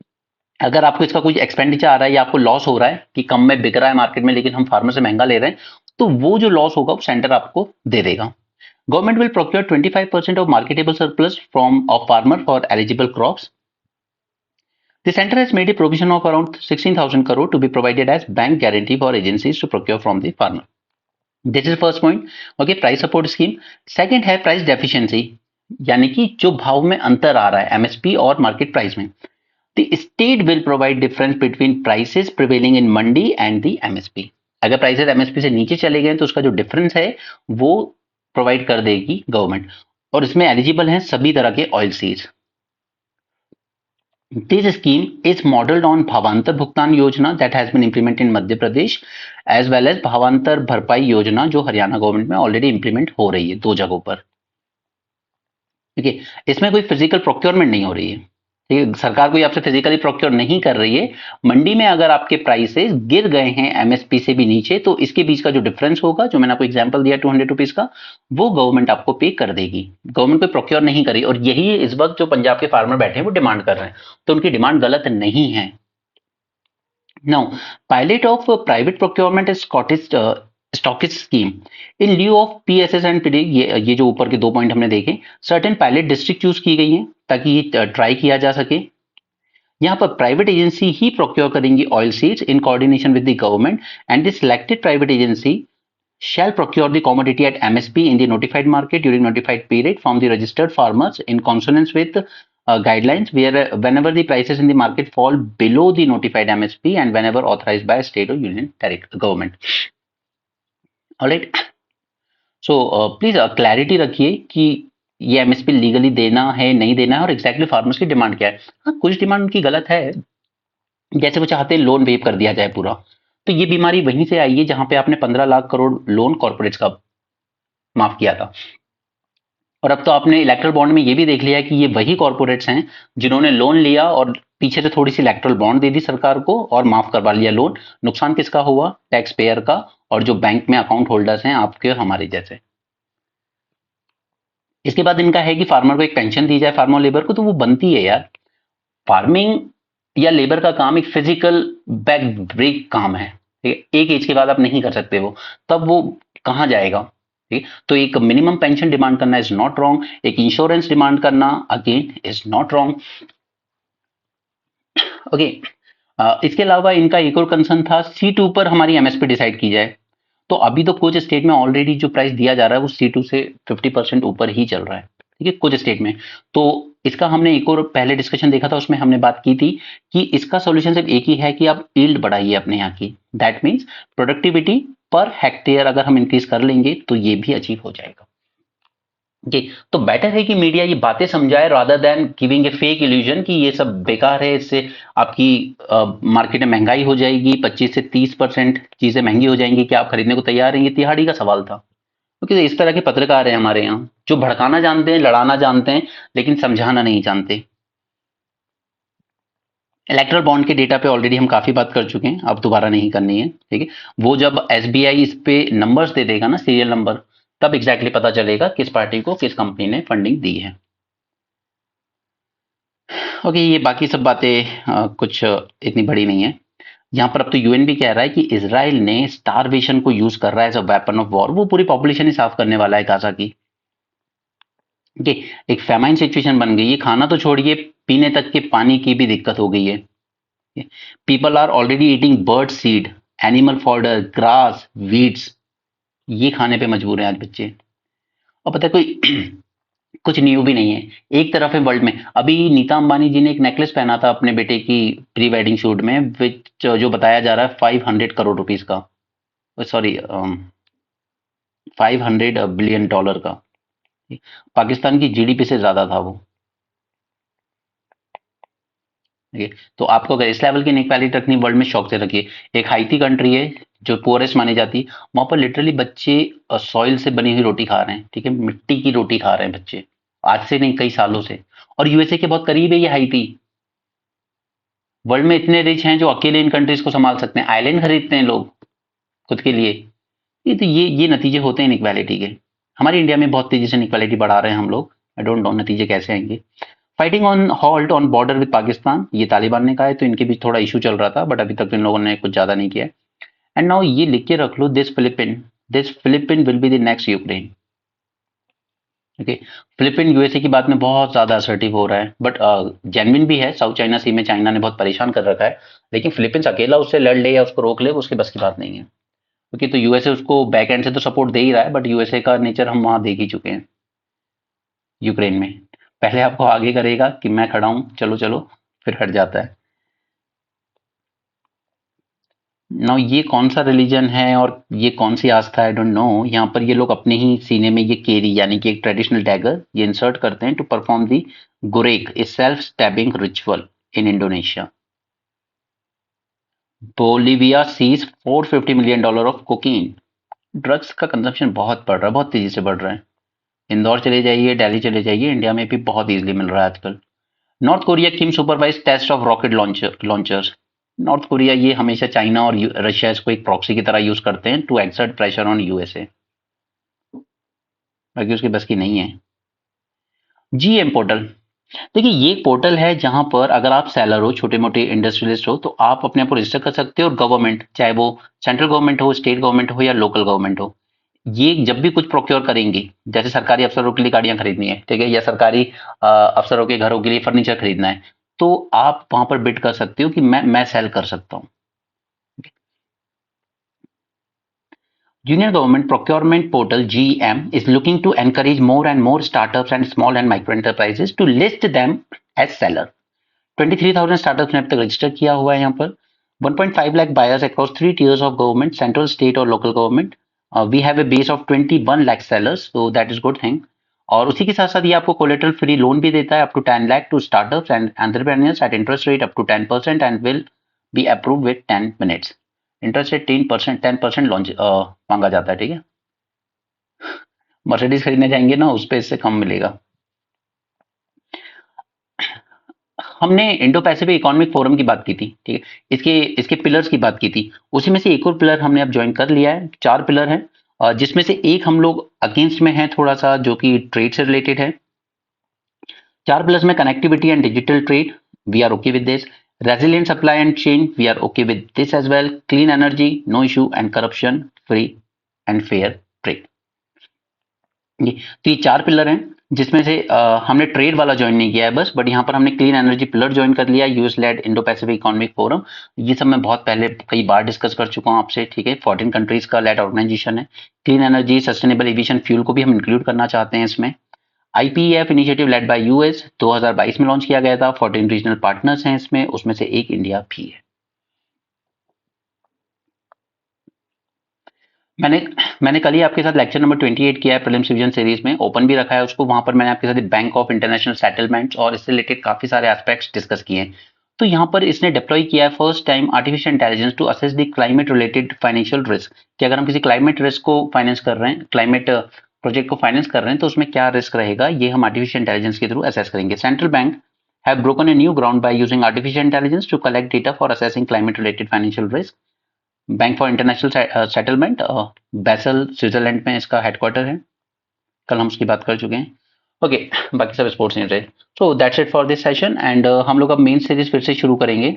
Speaker 1: अगर आपको इसका कोई एक्सपेंडिचर आ रहा है या आपको लॉस हो रहा है कि कम में बिक रहा है मार्केट में लेकिन हम फार्मर से महंगा ले रहे हैं, तो वो जो लॉस होगा वो सेंटर आपको दे देगा। Government will procure 25% of marketable surplus from of farmer for eligible crops. The center has made a provision of around 16,000 crore to be provided as bank guarantee for agencies to procure from the farmer. This is first point. Okay, price support scheme. Second है price deficiency, यानी कि जो भाव में अंतर आ रहा है एमएसपी और मार्केट प्राइस में. The state will provide difference between prices prevailing in Mandi and the MSP. अगर प्राइसेस एमएसपी से नीचे चले गए तो उसका जो डिफरेंस है वो प्रोवाइड कर देगी गवर्नमेंट, और इसमें एलिजिबल हैं सभी तरह के oil seeds. This scheme is modelled on Bhavantar Bhugtan Yojana that has been implemented in Madhya Pradesh as well as Bhavantar Bharpai Yojana जो हरियाणा गवर्नमेंट में ऑलरेडी इंप्लीमेंट हो रही है 2 जगहों पर। ठीक है, इसमें कोई फिजिकल प्रोक्योरमेंट नहीं हो रही है। ठीक है, सरकार कोई आपसे फिजिकली प्रोक्योर नहीं कर रही है। मंडी में अगर आपके प्राइसेस गिर गए हैं एमएसपी से भी नीचे, तो इसके बीच का जो डिफरेंस होगा, जो मैंने आपको एग्जांपल दिया 200 रुपीज का, वो गवर्नमेंट आपको पे कर देगी। गवर्नमेंट कोई प्रोक्योर नहीं करी, और यही इस वक्त जो पंजाब के फार्मर बैठे हैं वो डिमांड कर रहे हैं, तो उनकी डिमांड गलत नहीं है। Now, pilot of private procurement is Scottish stockist scheme in lieu of PSS and PD. ये जो ऊपर के 2 पॉइंट हमने देखे, सर्टेन पायलट डिस्ट्रिक्ट चूज की गई हैं ताकि ये ट्राई किया जा सके। यहाँ पर प्राइवेट एजेंसी ही प्रोक्योर करेंगी oil seeds in coordination with the government, and the selected private agency shall procure the commodity at MSP in the notified market during notified period from the registered farmers in consonance with guidelines where whenever the prices in the market fall below the notified MSP and whenever authorized by state or union government. All right. So please clarity रखिए कि ये एमएसपी लीगली देना है नहीं देना है और एग्जैक्टली फार्मर्स की डिमांड क्या है। हाँ, कुछ डिमांड उनकी गलत है, जैसे वो चाहते हैं लोन वेव कर दिया जाए पूरा, तो ये बीमारी वहीं से आई है जहां पे आपने 15 लाख करोड़ लोन कॉर्पोरेट्स का माफ किया था। और अब तो आपने इलेक्ट्रल बॉन्ड में ये भी देख लिया कि ये वही कॉर्पोरेट्स हैं जिन्होंने लोन लिया और पीछे से थोड़ी सी इलेक्ट्रल बॉन्ड दे दी सरकार को और माफ करवा लिया लोन। नुकसान किसका हुआ? टैक्स पेयर का, और जो बैंक में अकाउंट होल्डर्स हैं आपके और हमारे जैसे। इसके बाद इनका है कि फार्मर को एक पेंशन दी जाए, फार्मर लेबर को, तो वो बनती है यार। फार्मिंग या लेबर का काम एक फिजिकल बैक ब्रेक काम है, ठीक है? एक एज के बाद आप नहीं कर सकते वो, तब वो कहाँ जाएगा? ठीक, तो एक मिनिमम पेंशन डिमांड करना इज नॉट रॉन्ग, एक इंश्योरेंस डिमांड करना again is not wrong. Okay, इसके अलावा इनका एक और कंसर्न था C2 पर हमारी एमएसपी डिसाइड की जाए। तो अभी तो कुछ स्टेट में ऑलरेडी जो प्राइस दिया जा रहा है वो C2 से 50% ऊपर ही चल रहा है, ठीक है, कुछ स्टेट में। तो इसका हमने एक और पहले डिस्कशन देखा था, उसमें हमने बात की थी कि इसका सॉल्यूशन सिर्फ एक ही है कि आप यील्ड बढ़ाइए अपने यहाँ की। That means productivity per hectare अगर हम इंक्रीज कर लेंगे तो ये भी अचीव हो जाएगा। जी, तो बेटर है कि मीडिया ये बातें समझाए rather than giving a fake illusion कि ये सब बेकार है, इससे आपकी मार्केट में महंगाई हो जाएगी, 25 से 30% चीजें महंगी हो जाएंगी, क्या आप खरीदने को तैयार हैं? ये तिहाड़ी का सवाल था। क्योंकि इस तरह के पत्रकार हैं हमारे यहाँ जो भड़काना जानते हैं, लड़ाना जानते हैं, लेकिन समझाना नहीं जानते। इलेक्ट्रल बॉन्ड के डेटा पे ऑलरेडी हम काफी बात कर चुके हैं, अब दोबारा नहीं करनी है, ठीक है। वो जब एसबीआई इस पे नंबर्स दे देगा ना, सीरियल नंबर, तब एग्जैक्टली पता चलेगा किस पार्टी को किस कंपनी ने फंडिंग दी है। ओके, ये बाकी सब बातें कुछ इतनी बड़ी नहीं है। यहाँ पर अब तो यूएन भी कह रहा है कि इजराइल ने स्टारवेशन को यूज कर रहा है as a weapon of war, वो पूरी पॉपुलेशन ही साफ करने वाला है गाजा की। ओके, एक फेमाइन सिचुएशन बन गई है, खाना तो छोड़िए, पीने तक के पानी की भी दिक्कत हो गई है। People are already eating bird seed, animal fodder, grass, weeds, ये खाने पे मजबूर हैं आज बच्चे। और पता है कोई कुछ न्यू भी नहीं है। एक तरफ है वर्ल्ड में, अभी नीता अंबानी जी ने एक नेकलेस पहना था अपने बेटे की प्री वेडिंग शूट में, विच जो बताया जा रहा है 500 करोड़ रुपीस का, सॉरी 500 बिलियन डॉलर का। पाकिस्तान की जीडीपी से ज्यादा था वो। ठीक है, तो आपको अगर इस लेवल की इनइक्वालिटी रखनी वर्ल्ड में, शौक से रखिए। एक हाइती कंट्री है जो पुअरेस्ट मानी जाती है, वहां पर लिटरली बच्चे सॉइल से बनी हुई रोटी खा रहे हैं, ठीक है, मिट्टी की रोटी खा रहे हैं बच्चे, आज से नहीं कई सालों से। और यूएसए के बहुत करीब है ये हाइती। वर्ल्ड में इतने रिच हैं जो अकेले इन कंट्रीज को संभाल सकते हैं, आइलैंड खरीदते हैं लोग खुद के लिए। ये नतीजे होते हैं इनइक्वालिटी के। हमारे इंडिया में बहुत तेजी से इनइक्वालिटी बढ़ा रहे हैं हम लोग, आई डोंट नो नतीजे कैसे आएंगे। Fighting on halt on border with Pakistan, ये तालिबान ने कहा है, तो इनके बीच थोड़ा इशू चल रहा था, बट अभी तक इन लोगों ने कुछ ज्यादा नहीं किया। एंड नाउ ये लिख के रख लो, this Philippine will be the next Ukraine. Okay, Philippine USA की बात में बहुत ज्यादा असर्टिव हो रहा है, बट जेन्युइन भी है। साउथ चाइना सी में चाइना ने बहुत परेशान कर रखा है, लेकिन फिलीपींस अकेला उससे लड़ ले या उसको रोक ले, उसके बस की बात नहीं है। क्योंकि तो यूएसए उसको बैक एंड से तो सपोर्ट दे ही रहा है, बट यूएसए का नेचर हम वहां देख ही चुके हैं यूक्रेन में। पहले आपको आगे करेगा कि मैं खड़ा हूं, चलो चलो, फिर हट जाता है। नाउ ये कौन सा रिलीजन है और ये कौन सी आस्था है, आई डोंट नो। यहाँ पर ये लोग अपने ही सीने में ये केरी यानी कि एक ट्रेडिशनल डैगर ये इंसर्ट करते हैं to perform the Gurek, a self stabbing ritual in Indonesia. Bolivia seizes $450 million of cocaine. Drugs का कंजम्पशन बहुत बढ़ रहा है, बहुत तेजी से बढ़ रहा है। इंदौर चले जाइए, दिल्ली चले जाइए, इंडिया में भी बहुत इजीली मिल रहा है आजकल। North Korea Kim supervise test of rocket launchers. North Korea ये हमेशा चाइना और रशिया इसको एक प्रॉक्सी की तरह यूज करते हैं to exert pressure on USA, बाकी उसकी बस की नहीं है। जीएम पोर्टल, देखिए ये एक पोर्टल है जहां पर अगर आप सेलर हो, छोटे मोटे इंडस्ट्रियलिस्ट हो, तो आप अपने आप को रजिस्टर कर सकते हो। और गवर्नमेंट, चाहे वो सेंट्रल गवर्नमेंट हो, स्टेट गवर्नमेंट हो या लोकल गवर्नमेंट हो, ये जब भी कुछ प्रोक्योर करेंगी, जैसे सरकारी अफसरों के लिए गाड़ियां खरीदनी है, ठीक है, या सरकारी अफसरों के घरों के लिए फर्नीचर खरीदना है, तो आप वहां पर बिड कर सकते हो कि मैं सेल कर सकता हूँ। Junior Government Procurement Portal (GEM) is looking to encourage more and more startups and small and micro enterprises to list them as seller. 23,000 startups ने अब तक रजिस्टर किया हुआ है यहाँ पर। 1.5 lakh buyers across 3 tiers of government, central, state और local government. We have a base of 21 lakh sellers, so that is good thing. और उसी के साथ साथ ये आपको कोलेटरल फ्री लोन भी देता है up to 10 lakh to startups and entrepreneurs at interest rate up to 10% and will be approved with 10 minutes. Interest rate 10% launch मांगा जाता है, ठीक है। मर्सिडीज खरीदने जाएंगे ना, उस पे इससे कम मिलेगा। हमने इंडो पैसिफिक इकोनॉमिक फोरम की बात की थी, ठीक है, इसके इसके पिलर्स की बात की थी। उसी में से एक और पिलर हमने अब ज्वाइन कर लिया है। 4 पिलर है, जिसमें से एक हम लोग अगेंस्ट में है थोड़ा सा, जो कि ट्रेड से रिलेटेड है। 4 पिलर्स में connectivity and digital trade, we are okay with this. Resilient supply and chain, we are okay with this as well. Clean energy, no issue, and corruption free and fair trade. तो ये 4 पिलर हैं, जिसमें से हमने ट्रेड वाला ज्वाइन नहीं किया है बस, बट यहाँ पर हमने क्लीन एनर्जी पिलर ज्वाइन कर लिया, US led Indo Pacific economic forum. ये सब मैं बहुत पहले कई बार डिस्कस कर चुका हूँ आपसे, ठीक है। 14 कंट्रीज का लेड ऑर्गेनाइजेशन है। Clean energy, sustainable aviation fuel को भी हम इंक्लूड करना चाहते हैं इसमें। IPF initiative led by US 2022 में लॉन्च किया गया था। 14 रीजनल पार्टनर्स हैं इसमें, उसमें से एक इंडिया भी है। मैंने मैंने कल ही आपके साथ लेक्चर नंबर 28 किया है प्रीलिम्स रिवीजन सीरीज में, ओपन भी रखा है उसको। वहां पर मैंने आपके साथ बैंक ऑफ इंटरनेशनल सेटलमेंट्स और इससे रिलेटेड काफी सारे एस्पेक्ट्स डिस्कस किए हैं। तो यहाँ पर इसने डिप्लॉय किया है first time artificial intelligence to assess the climate related financial risk, कि अगर हम किसी क्लाइमेट रिस्क को फाइनेंस कर रहे हैं, क्लाइमेट प्रोजेक्ट को फाइनेंस कर रहे हैं, तो उसमें क्या रिस्क रहेगा, ये हम आर्टिफिशियल इंटेलिजेंस के थ्रू असेस करेंगे। Central bank have broken a new ground by using artificial intelligence to collect data for assessing climate related financial risk. Bank for international settlement Basel Switzerland में इसका हेडक्वार्टर है, कल हम उसकी बात कर चुके हैं। ओके, बाकी सब स्पोर्ट्स न्यूज है। So that's it for this session, and हम लोग अब मेन सीरीज फिर से शुरू करेंगे,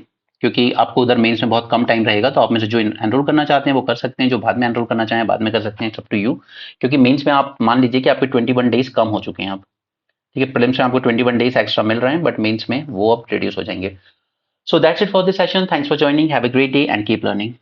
Speaker 1: क्योंकि आपको उधर मेंस में बहुत कम टाइम रहेगा। तो आप में से जो एनरोल करना चाहते हैं वो कर सकते हैं, जो बाद में एनरोल करना चाहें बाद में कर सकते हैं, सब टू यू। क्योंकि मेंस में आप मान लीजिए कि आपके 21 डेज कम हो चुके हैं अब, ठीक है। प्रीलिम्स में आपको 21 डेज एक्स्ट्रा मिल रहे हैं, बट मेंस में वो अब रिड्यूस हो जाएंगे। So that's it for this session, thanks for joining, have a great day and keep learning.